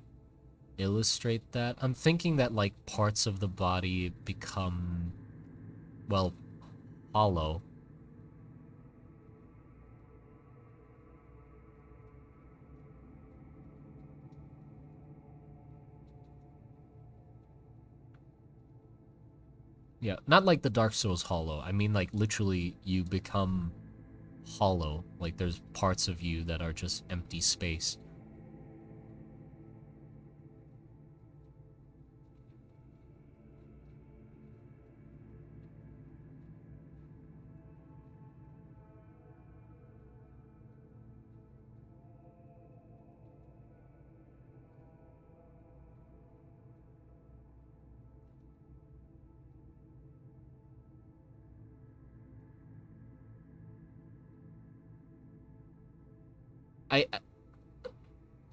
illustrate that. I'm thinking that, like, parts of the body become, well, hollow. Yeah, not like the Dark Souls hollow. I mean, like, literally, you become hollow. Like, there's parts of you that are just empty space.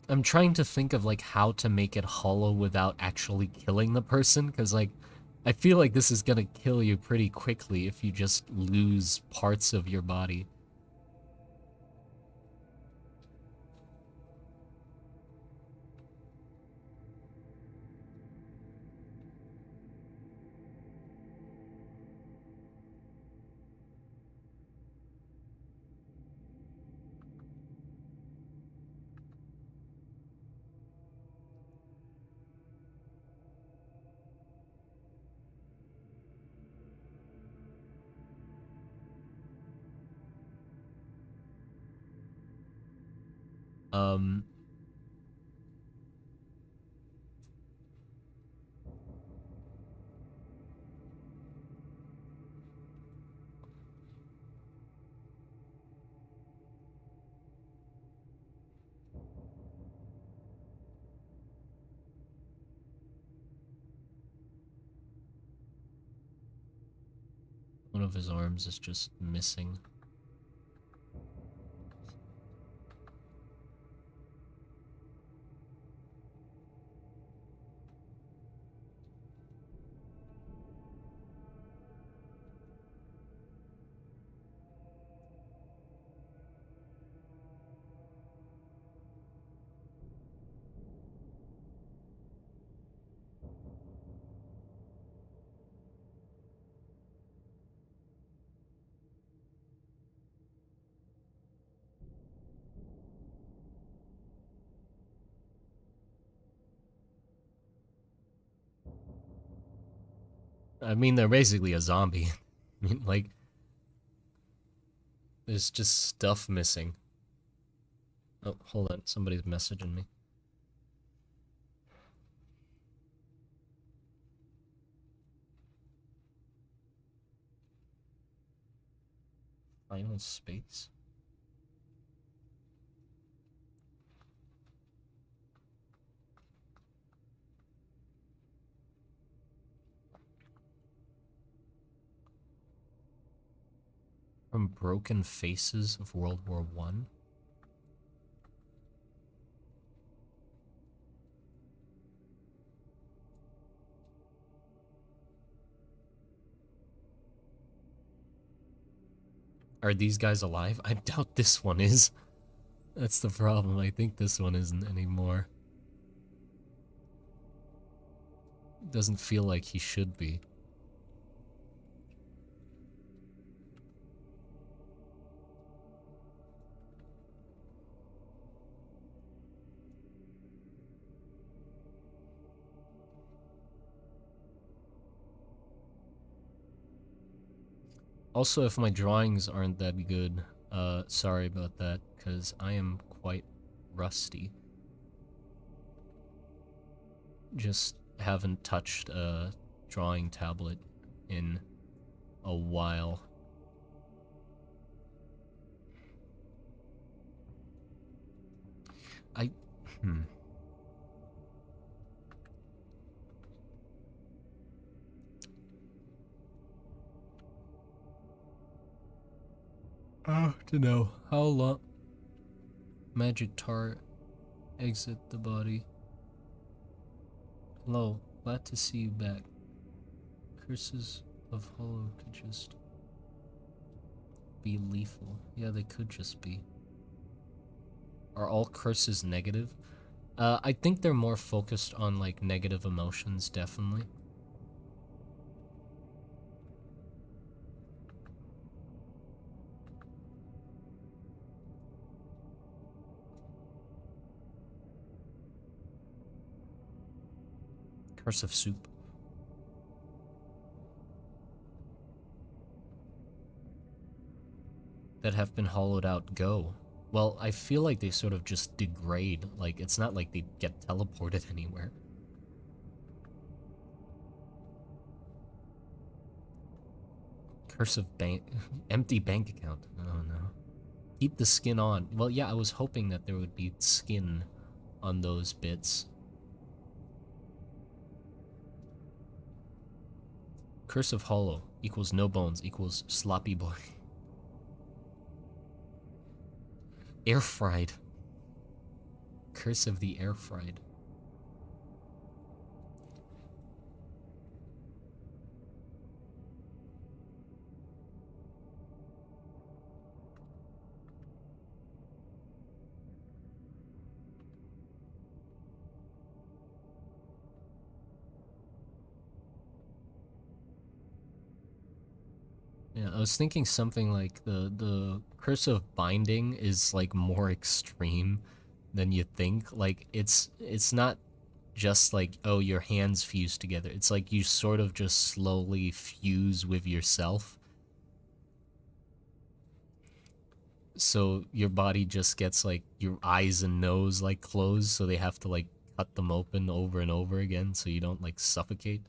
I'm trying to think of, like, how to make it hollow without actually killing the person, because, like, I feel like this is gonna kill you pretty quickly if you just lose parts of your body. Um, one of his arms is just missing. I mean, they're basically a zombie. I mean, like, there's just stuff missing. Oh, hold on. Somebody's messaging me. Final space? From Broken Faces of World War One? Are these guys alive? I doubt this one is. That's the problem. I think this one isn't anymore. Doesn't feel like he should be. Also, if my drawings aren't that good, sorry about that, because I am quite rusty. Just haven't touched a drawing tablet in a while. I... hmm. To know how long... Magic tar exit the body. Hello, glad to see you back. Curses of Hollow could just be lethal. Yeah, they could just be. Are all curses negative? I think they're more focused on, like, negative emotions, definitely. Curse of soup. That have been hollowed out go. Well, I feel like they sort of just degrade. Like, it's not like they get teleported anywhere. Curse of bank... empty bank account. Oh, no. Keep the skin on. Well, yeah, I was hoping that there would be skin on those bits. Curse of Hollow equals no bones equals sloppy boy. Air fried. Curse of the air fried. Yeah, I was thinking something like the curse of binding is like more extreme than you think. Like it's not just like, oh, your hands fuse together. It's like you sort of just slowly fuse with yourself. So your body just gets like your eyes and nose like closed, so they have to like cut them open over and over again so you don't like suffocate.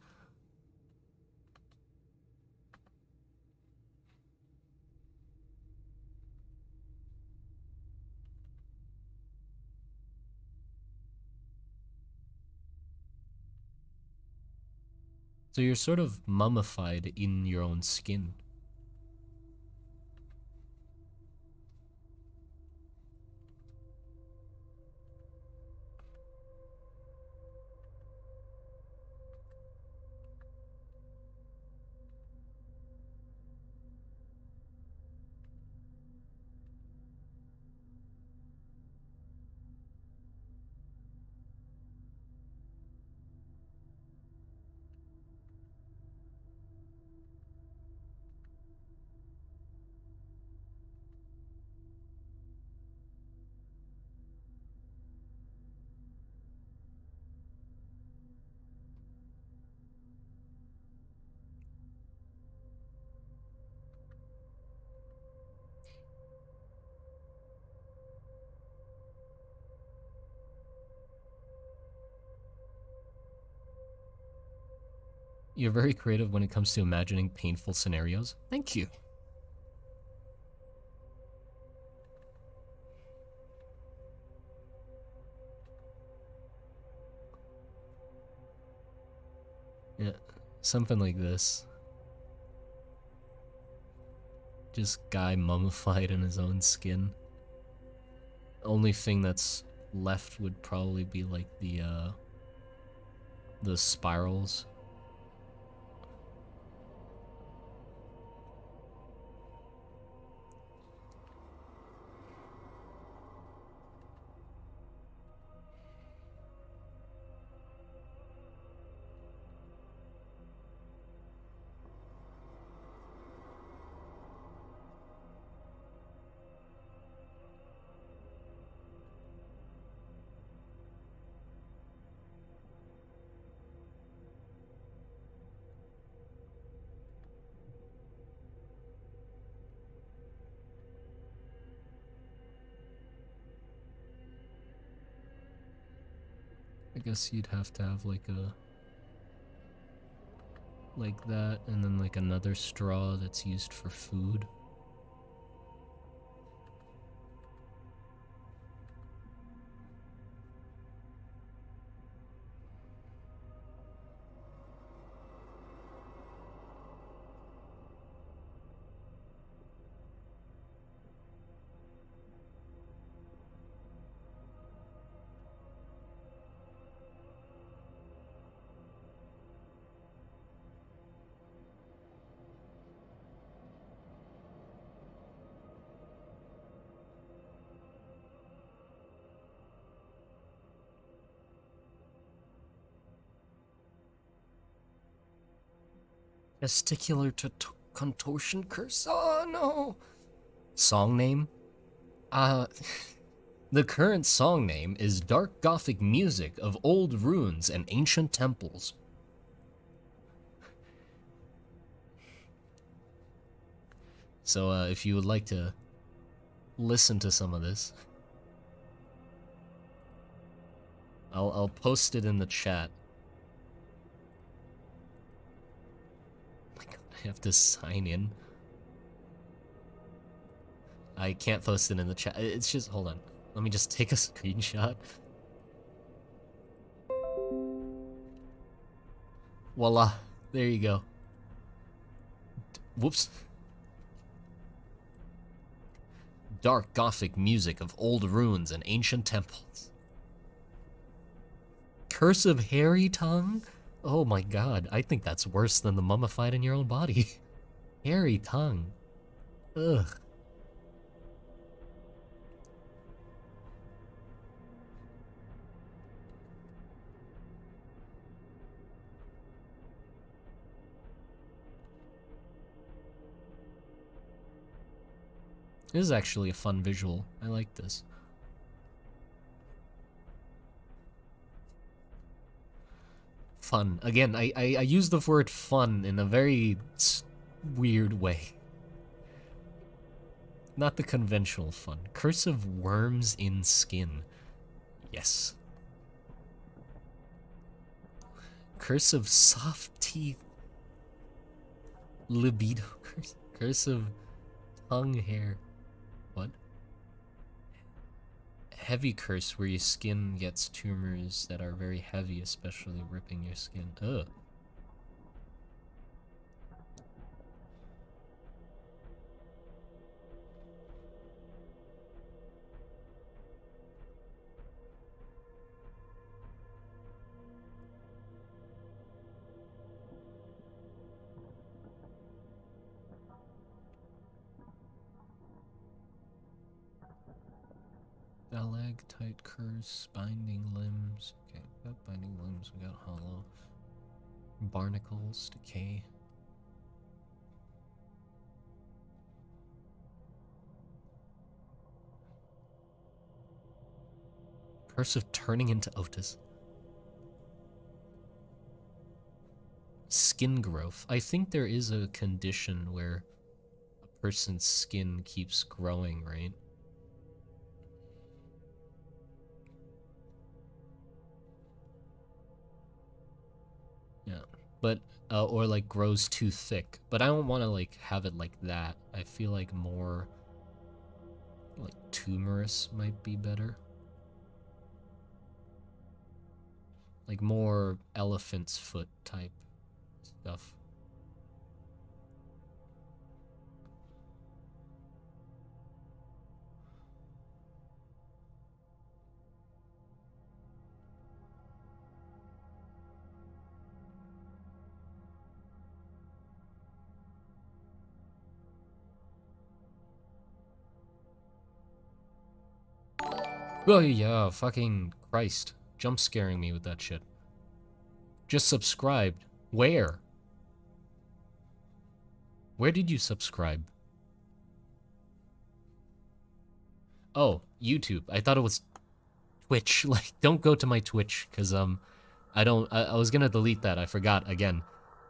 So you're sort of mummified in your own skin. You're very creative when it comes to imagining painful scenarios. Thank you. Yeah, something like this. Just guy mummified in his own skin. Only thing that's left would probably be like the spirals. guess you'd have to have like a... like that, and then like another straw that's used for food. Testicular contortion curse. Oh no! Song name? The current song name is Dark Gothic Music of Old Ruins and Ancient Temples. So, if you would like to listen to some of this, I'll post it in the chat. Oh my god, I have to sign in. I can't post it in the chat. It's just, hold on. Let me just take a screenshot. Voila. There you go. Whoops. Dark Gothic music of old ruins and ancient temples. Curse of Hairy Tongue? Oh my god, I think that's worse than the mummified in your own body. Hairy Tongue. Ugh. This is actually a fun visual. I like this. Fun. Again, I use the word fun in a very weird way. Not the conventional fun. Curse of worms in skin. Yes. Curse of soft teeth. Libido curse. Curse of tongue hair. What? Heavy curse where your skin gets tumors that are very heavy, especially ripping your skin. Ugh. Stalactite curse, binding limbs. Okay, we got binding limbs, we got hollow. Barnacles, decay. Curse of turning into Otis. Skin growth. I think there is a condition where a person's skin keeps growing, right? Yeah, but or like grows too thick. But I don't want to like have it like that. I feel like more like tumorous might be better. Like more elephant's foot type stuff. Oh yeah, fucking Christ. Jump scaring me with that shit. Just subscribed. Where? Where did you subscribe? Oh, YouTube. I thought it was Twitch. Like, don't go to my Twitch, because, I was gonna delete that. I forgot again.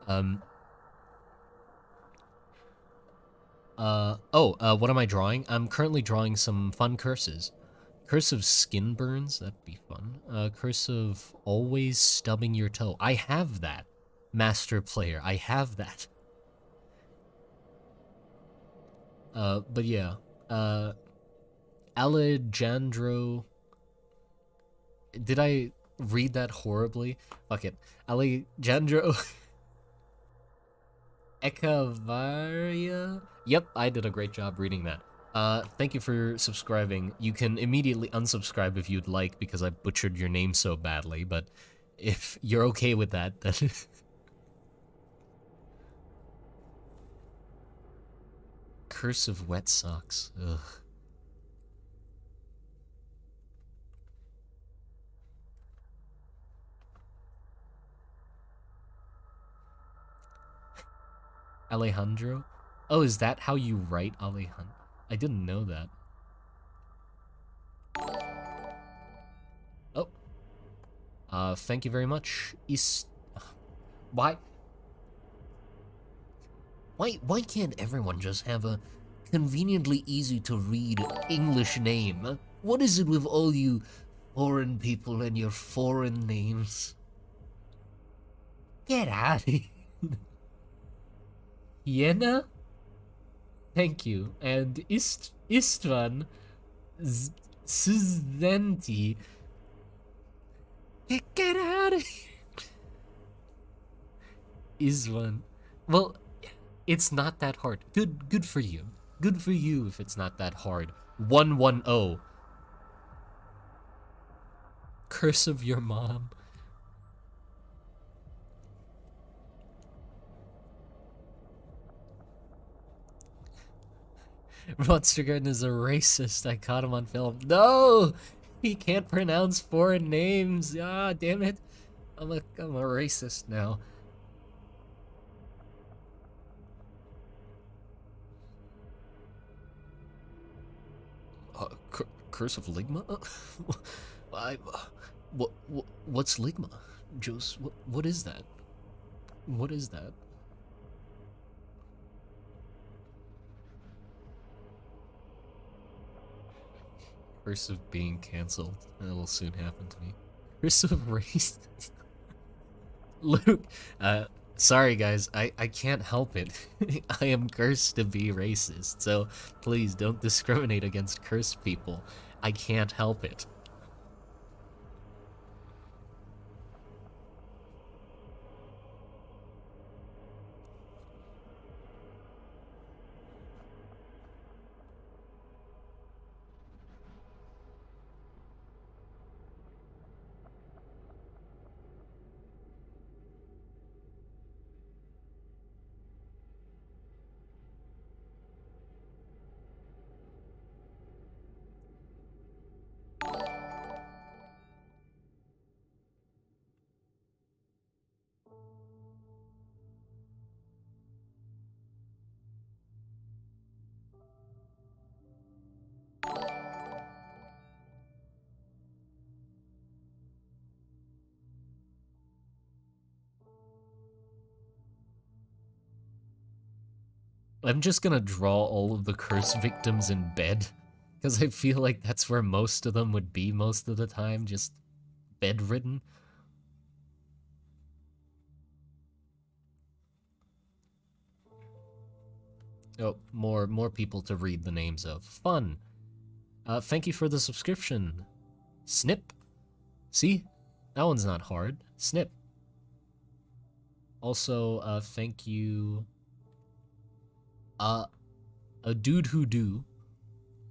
What am I drawing? I'm currently drawing some fun curses. Curse of skin burns, that'd be fun. Curse of always stubbing your toe. I have that. Master player, I have that. But yeah. Alejandro. Did I read that horribly? Fuck it. Alejandro Echevarria? Yep, I did a great job reading that. Thank you for subscribing. You can immediately unsubscribe if you'd like because I butchered your name so badly, but if you're okay with that, then... Curse of wet socks. Ugh. Alejandro? Oh, is that how you write Alejandro? I didn't know that. Oh. Thank you very much. Why? Why can't everyone just have a conveniently easy to read English name? What is it with all you foreign people and your foreign names? Get out of here. Yena? Thank you. And Istvan Szenti. Get out of here. Isvan. Well, it's not that hard. Good for you. Good for you if it's not that hard. 110. Curse of your mom. Monster Garden is a racist. I caught him on film. No! He can't pronounce foreign names. Ah, damn it. I'm a racist now. Curse of Ligma? What's Ligma? Jos, what is that? What is that? Curse of being cancelled. That will soon happen to me. Curse of race. Luke, sorry guys, I can't help it. I am cursed to be racist, so please don't discriminate against cursed people. I can't help it. I'm just gonna draw all of the curse victims in bed, because I feel like that's where most of them would be most of the time, just bedridden. Oh, more people to read the names of. Fun. Thank you for the subscription. Snip. See? That one's not hard. Snip. Also, thank you... a dude who do.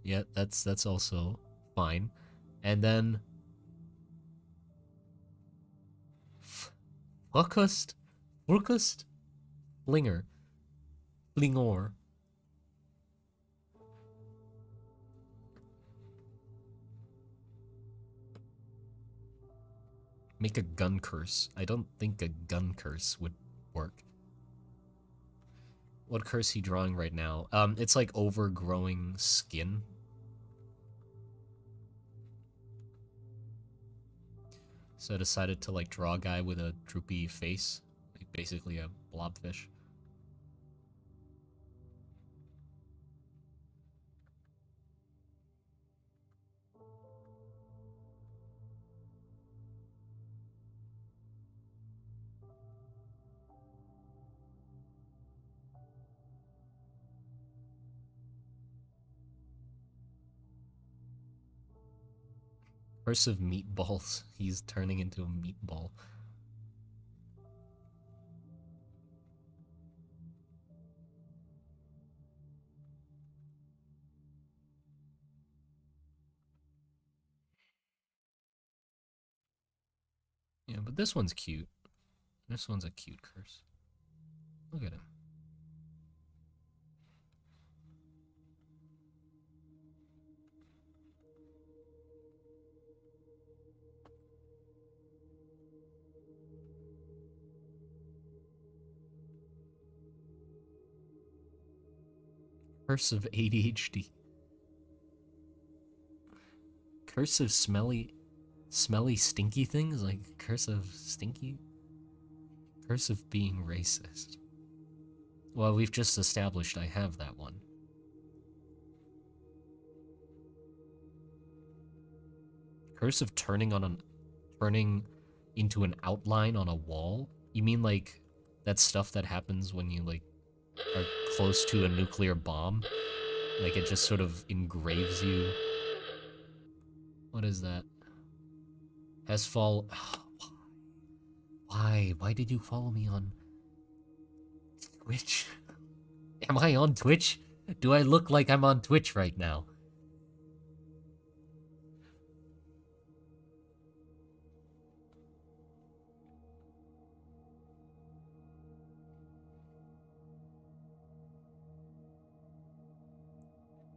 Yeah, that's also fine. And then... Focused? Focused? Flinger. Flingor. Make a gun curse. I don't think a gun curse would work. What curse he drawing right now? It's like overgrowing skin. So I decided to like draw a guy with a droopy face, like basically a blobfish. Curse of meatballs. He's turning into a meatball. Yeah, but this one's cute. This one's a cute curse. Look at him. Curse of ADHD. Curse of smelly, stinky things? Like, curse of stinky? Curse of being racist. Well, we've just established I have that one. Curse of turning into an outline on a wall? You mean like that stuff that happens when you like are close to a nuclear bomb? Like it just sort of engraves you. What is that? Has fall. Why? Why did you follow me on Twitch? Am I on Twitch? Do I look like I'm on Twitch right now?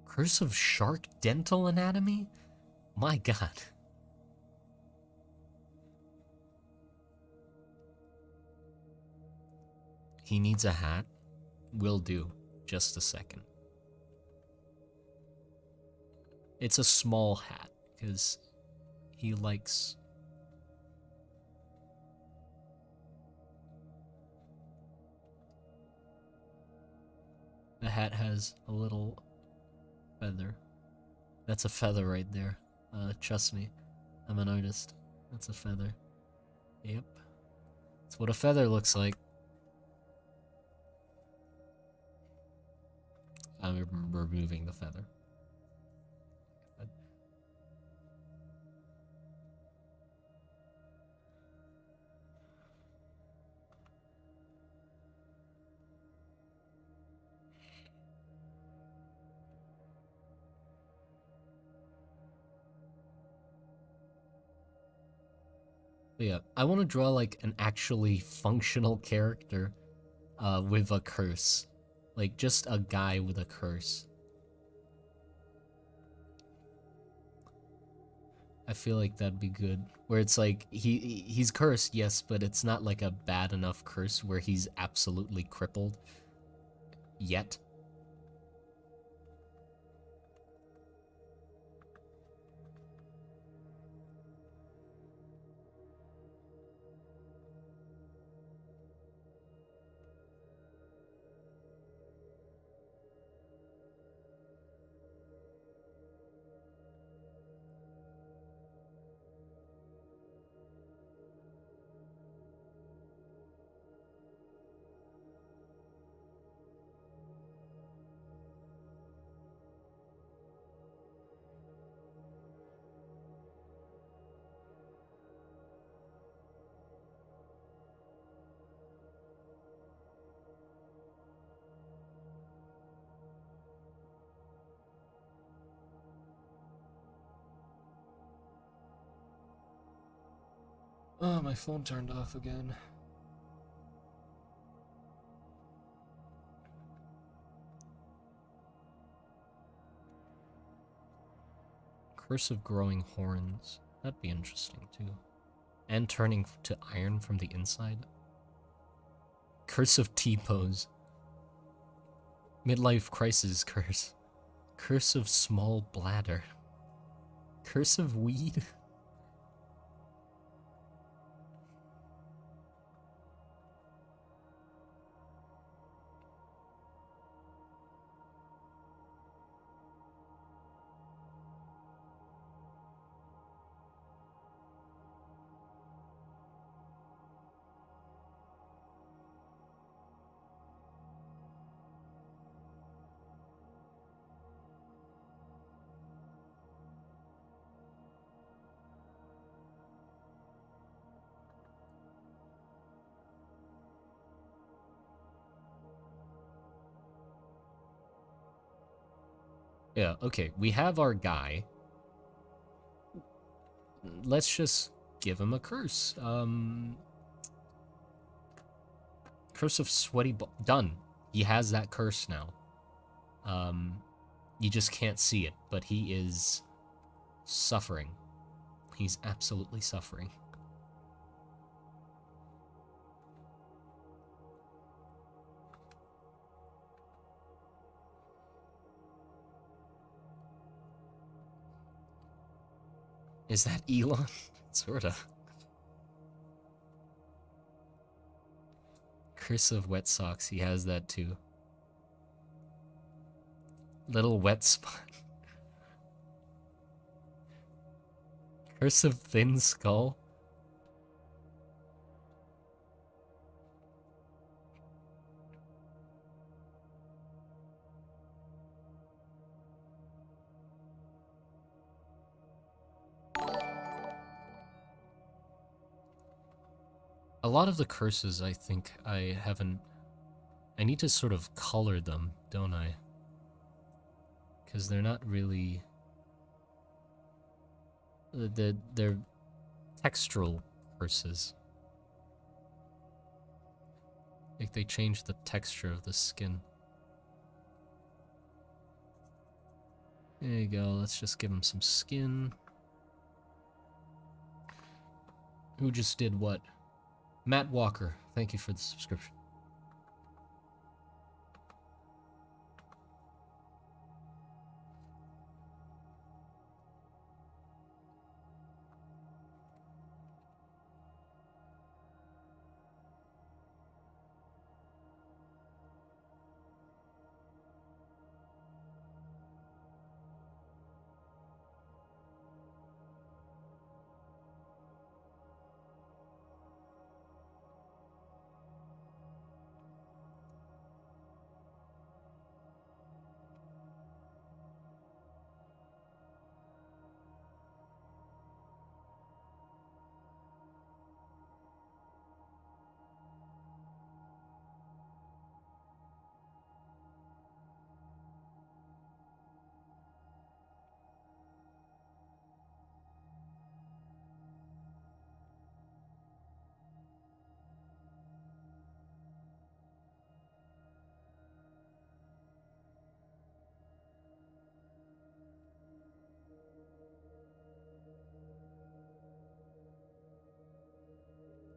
Curse of Shark Dental Anatomy? My god. He needs a hat? Will do. Just a second. It's a small hat, because he likes... The hat has a little feather. That's a feather right there. Trust me. I'm an artist. That's a feather. Yep. That's what a feather looks like. I'm removing the feather. But yeah, I want to draw like an actually functional character with a curse. Like just a guy with a curse. I feel like that'd be good. Where it's like he's cursed, yes, but it's not like a bad enough curse where he's absolutely crippled yet. Oh, my phone turned off again. Curse of growing horns. That'd be interesting too. And turning to iron from the inside. Curse of T-pose. Midlife crisis curse. Curse of small bladder. Curse of weed. Yeah, okay, we have our guy. Let's just give him a curse. Curse of Sweaty done. He has that curse now. You just can't see it, but he is suffering. He's absolutely suffering. Is that Elon? Sorta. Curse of Wet Socks, he has that too. Little wet spot. Curse of Thin Skull. A lot of the curses, I think I haven't... I need to sort of color them, don't I? Because they're not really... They're textural curses. Like, they change the texture of the skin. There you go, let's just give him some skin. Who just did what? Matt Walker, thank you for the subscription.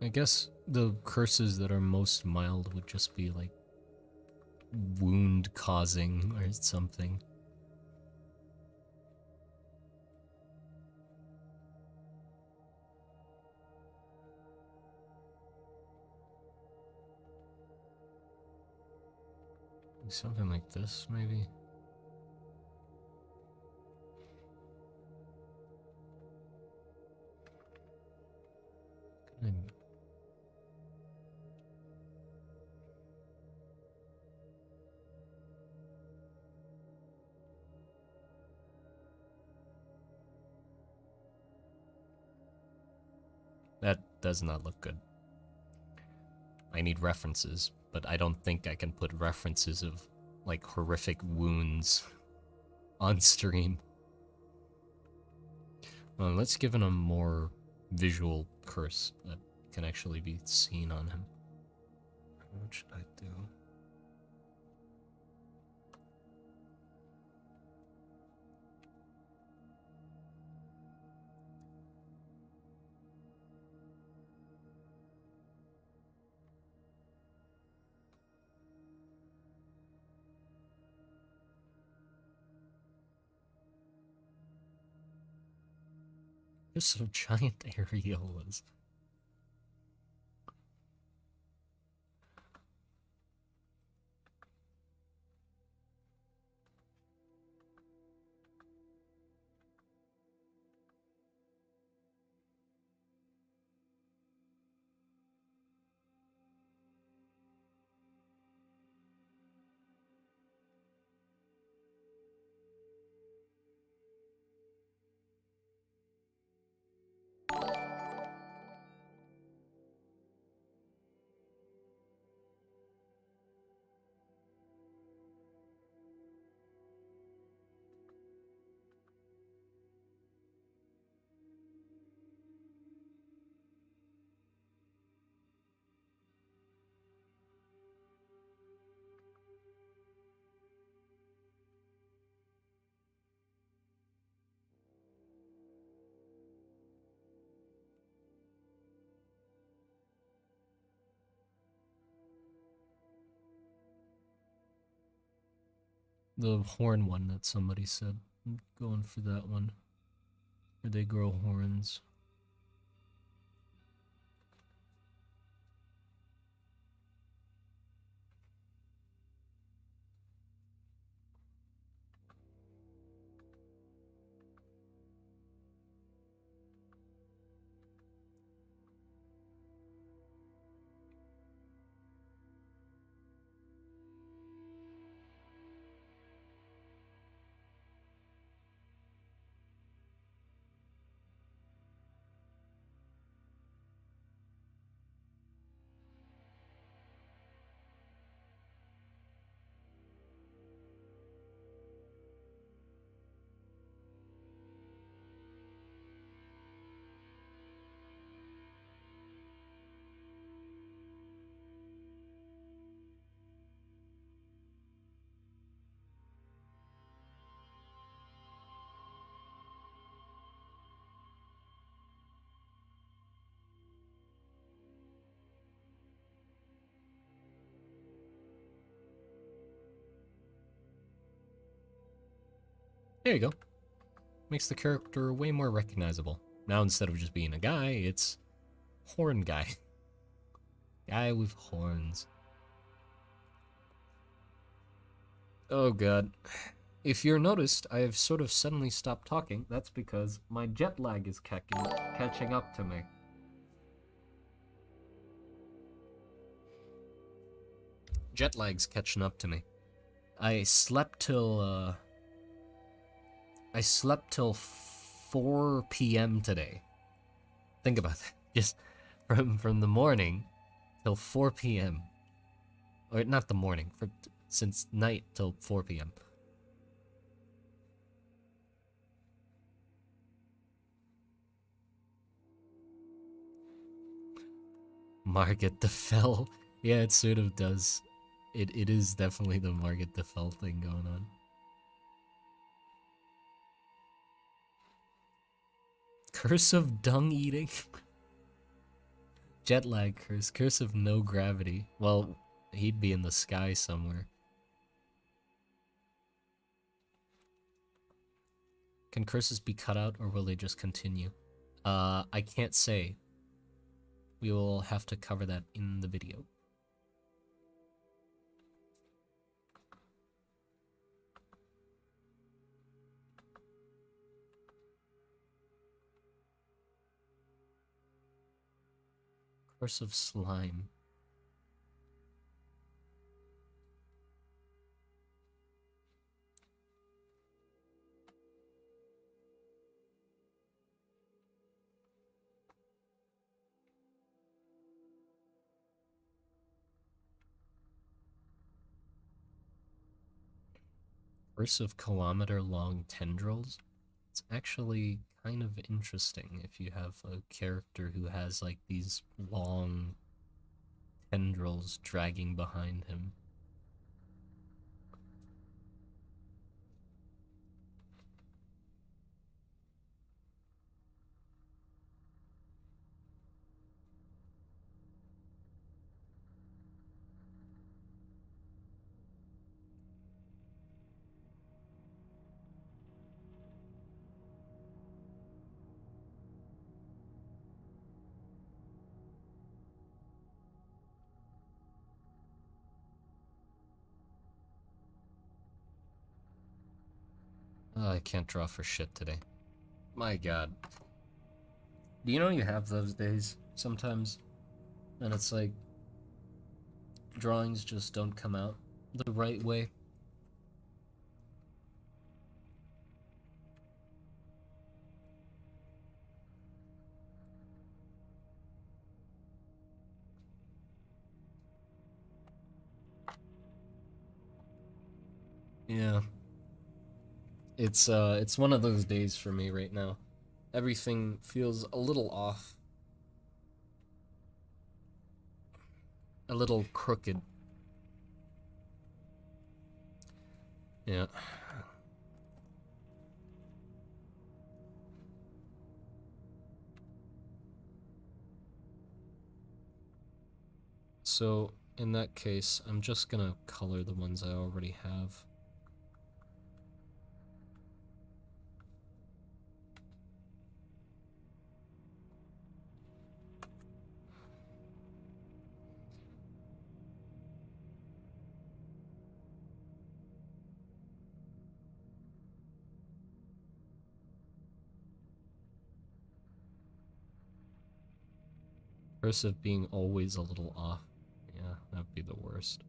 I guess the curses that are most mild would just be like wound causing or something. Something like this, maybe? That does not look good. I need references, but I don't think I can put references of, like, horrific wounds on stream. Well, let's give him a more visual curse that can actually be seen on him. What should I do? There's some giant areolas. The horn one that somebody said. I'm going for that one. Where they grow horns. There you go. Makes the character way more recognizable. Now instead of just being a guy, it's horn guy. Guy with horns. Oh god. If you're noticed, I have sort of suddenly stopped talking. That's because my jet lag is catching up to me. Jet lag's catching up to me. I slept till 4 p.m. today. Think about that. Just from the morning till 4 p.m. Or not the morning, since night till 4 p.m. Margaret the Fell. Yeah, it sort of does. It is definitely the Margaret the Fell thing going on. Curse of dung eating? Jet lag curse. Curse of no gravity. Well, he'd be in the sky somewhere. Can curses be cut out or will they just continue? I can't say. We will have to cover that in the video. Curse of slime. Curse of kilometer-long tendrils. It's actually kind of interesting if you have a character who has like these long tendrils dragging behind him. Oh, I can't draw for shit today. My god. Do you know you have those days sometimes? And it's like, drawings just don't come out the right way. Yeah. It's one of those days for me right now. Everything feels a little off. A little crooked. Yeah. So, in that case, I'm just gonna color the ones I already have. Cursive being always a little off. Yeah, that'd be the worst.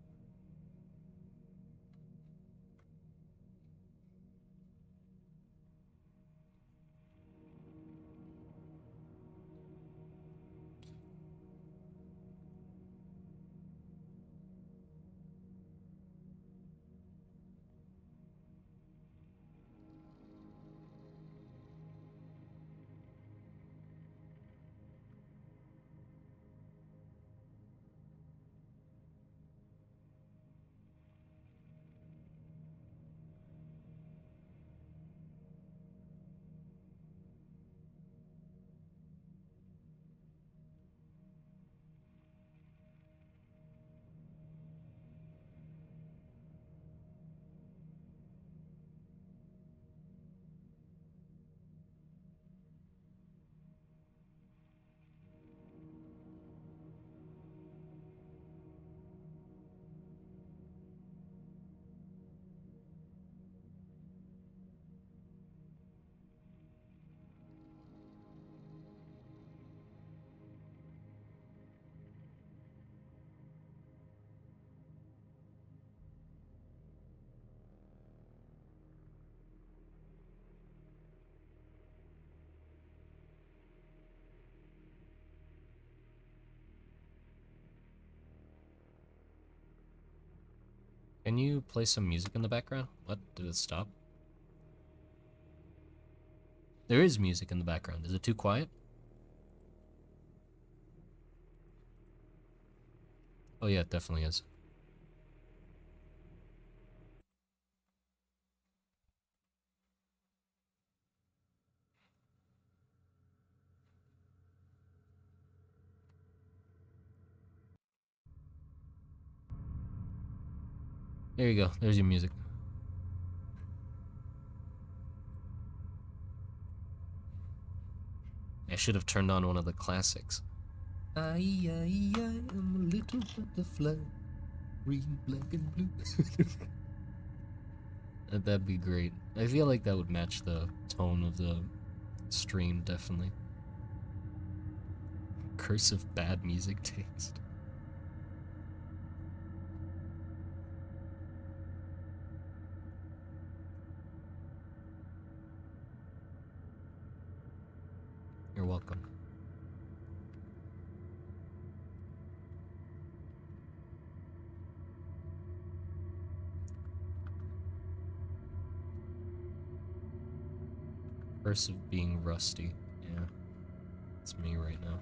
Can you play some music in the background? What? Did it stop? There is music in the background. Is it too quiet? Oh yeah, it definitely is. There you go. There's your music. I should have turned on one of the classics. I am a little butterfly, green, black, and blue. That'd be great. I feel like that would match the tone of the stream, definitely. Cursive bad music taste. You're welcome. Cursive being rusty. Yeah, it's me right now.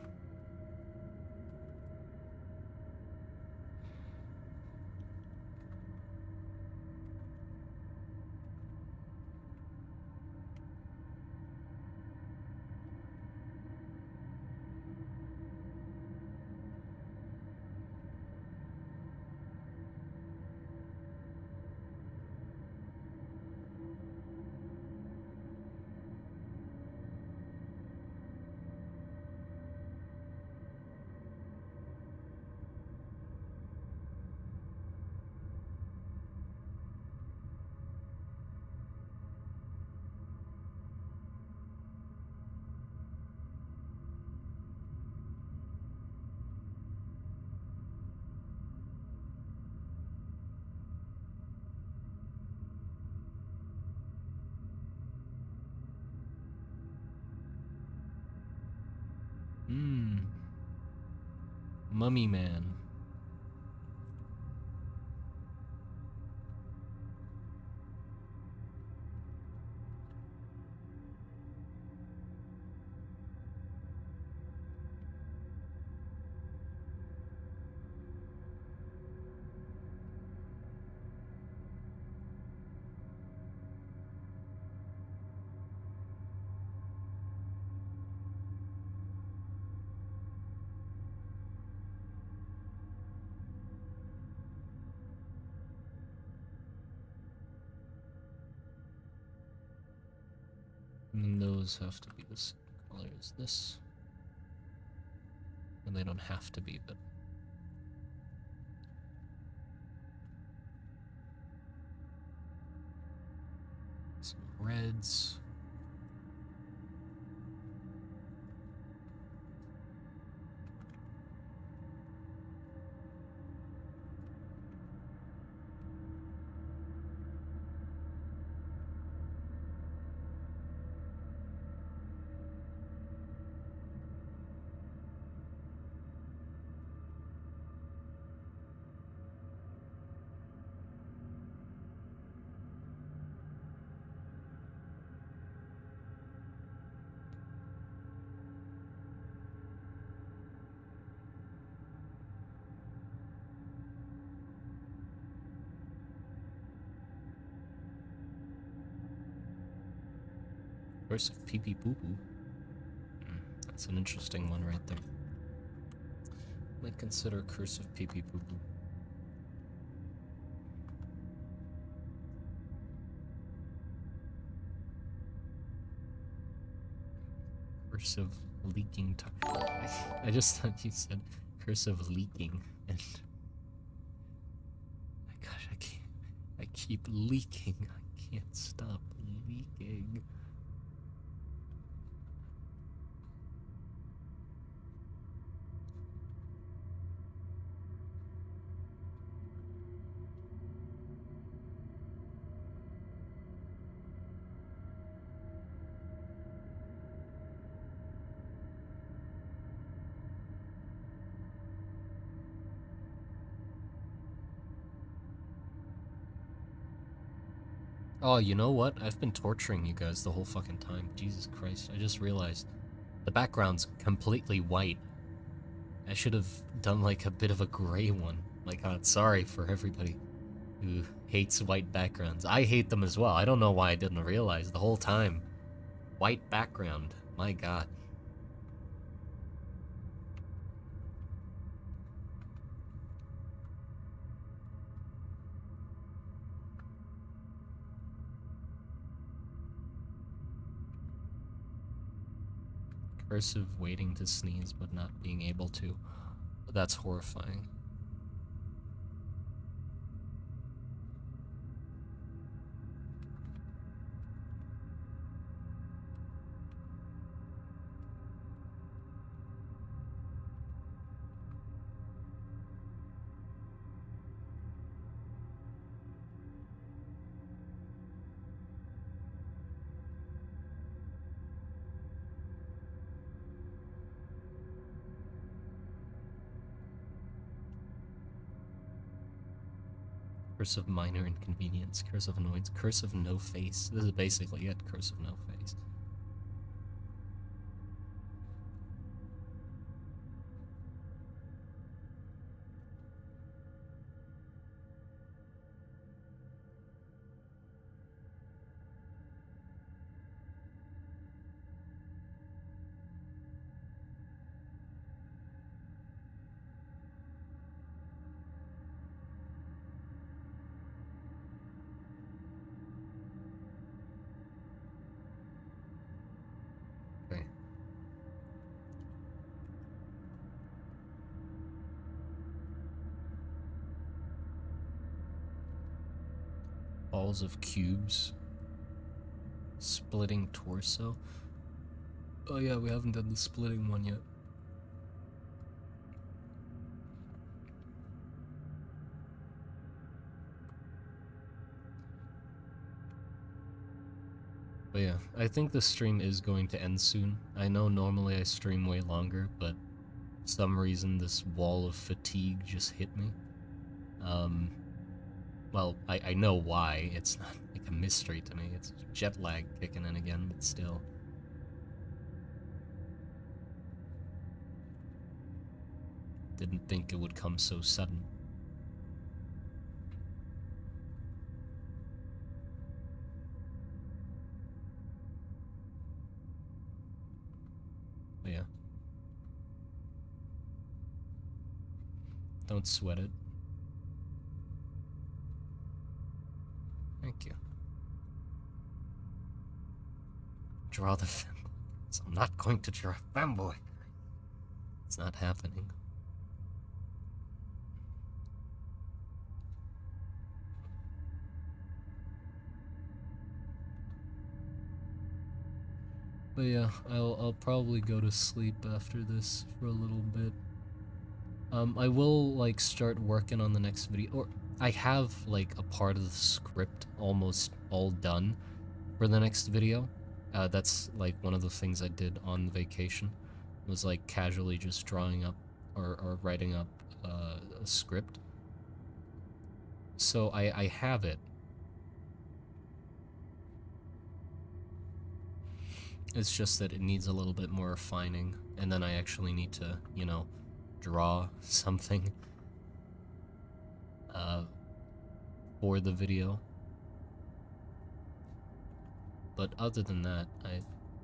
Mummy Man. And those have to be the same color as this. And they don't have to be, but some reds. Curse of Pee Pee Poo Poo. That's an interesting one right there. Might consider Curse of Pee Pee Poo Poo. Curse of Leaking I just thought you said Curse of Leaking, and gosh, I keep leaking. I can't stop leaking. Oh, you know what? I've been torturing you guys the whole fucking time. Jesus Christ. I just realized the background's completely white. I should have done like a bit of a gray one. My god, sorry for everybody who hates white backgrounds. I hate them as well. I don't know why I didn't realize the whole time. White background. My god. Cursive waiting to sneeze but not being able to. That's horrifying. Curse of minor inconvenience, curse of annoyance, curse of no face. This is basically it, curse of no face. Okay. Balls of cubes. Splitting torso. Oh yeah, we haven't done the splitting one yet. But yeah, I think the stream is going to end soon. I know normally I stream way longer, but for some reason this wall of fatigue just hit me. Well, I know why. It's not like a mystery to me. It's jet lag kicking in again, but still. Didn't think it would come so sudden. But yeah. Don't sweat it. Thank you. Draw the femboy. I'm not going to draw a femboy. It's not happening. But yeah, I'll probably go to sleep after this for a little bit. I will like start working on the next video, or I have like a part of the script almost all done for the next video. That's like one of the things I did on vacation, was like casually just drawing up or writing up a script. So I have it. It's just that it needs a little bit more refining, and then I actually need to, you know, draw something for the video. But other than that,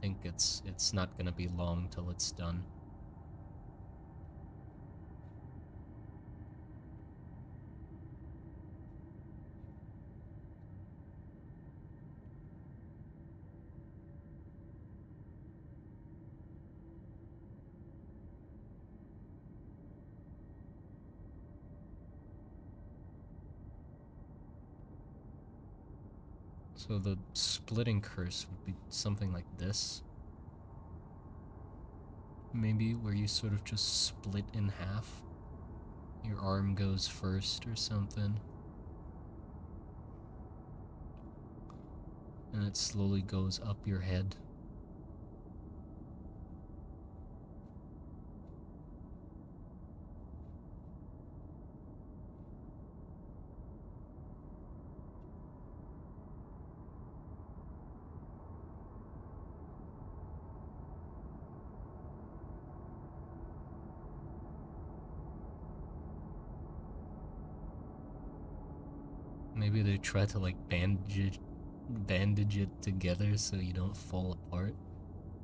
think it's not gonna be long till it's done. So the splitting curse would be something like this. Maybe where you sort of just split in half. Your arm goes first or something. And it slowly goes up your head. Maybe they try to like bandage it together so you don't fall apart.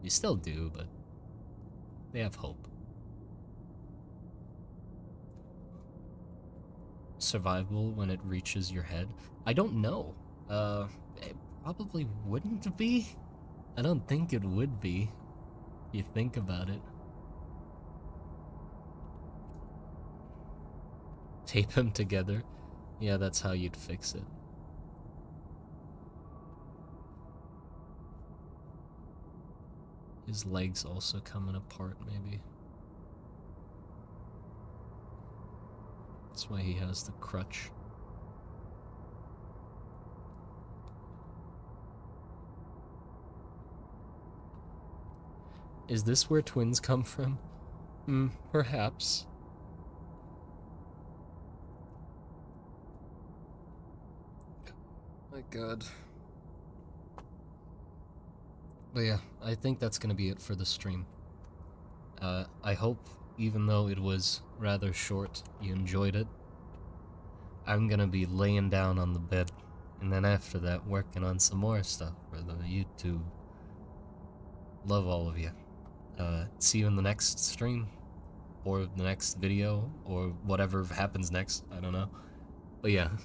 You still do, but they have hope. Survivable when it reaches your head? I don't know. It probably wouldn't be. I don't think it would be. If you think about it. Tape them together. Yeah, that's how you'd fix it. His legs also coming apart, maybe. That's why he has the crutch. Is this where twins come from? Perhaps. My god. But yeah, I think that's gonna be it for the stream. I hope, even though it was rather short, you enjoyed it. I'm gonna be laying down on the bed, and then after that, working on some more stuff for the YouTube. Love all of you. See you in the next stream, or the next video, or whatever happens next, I don't know. But yeah,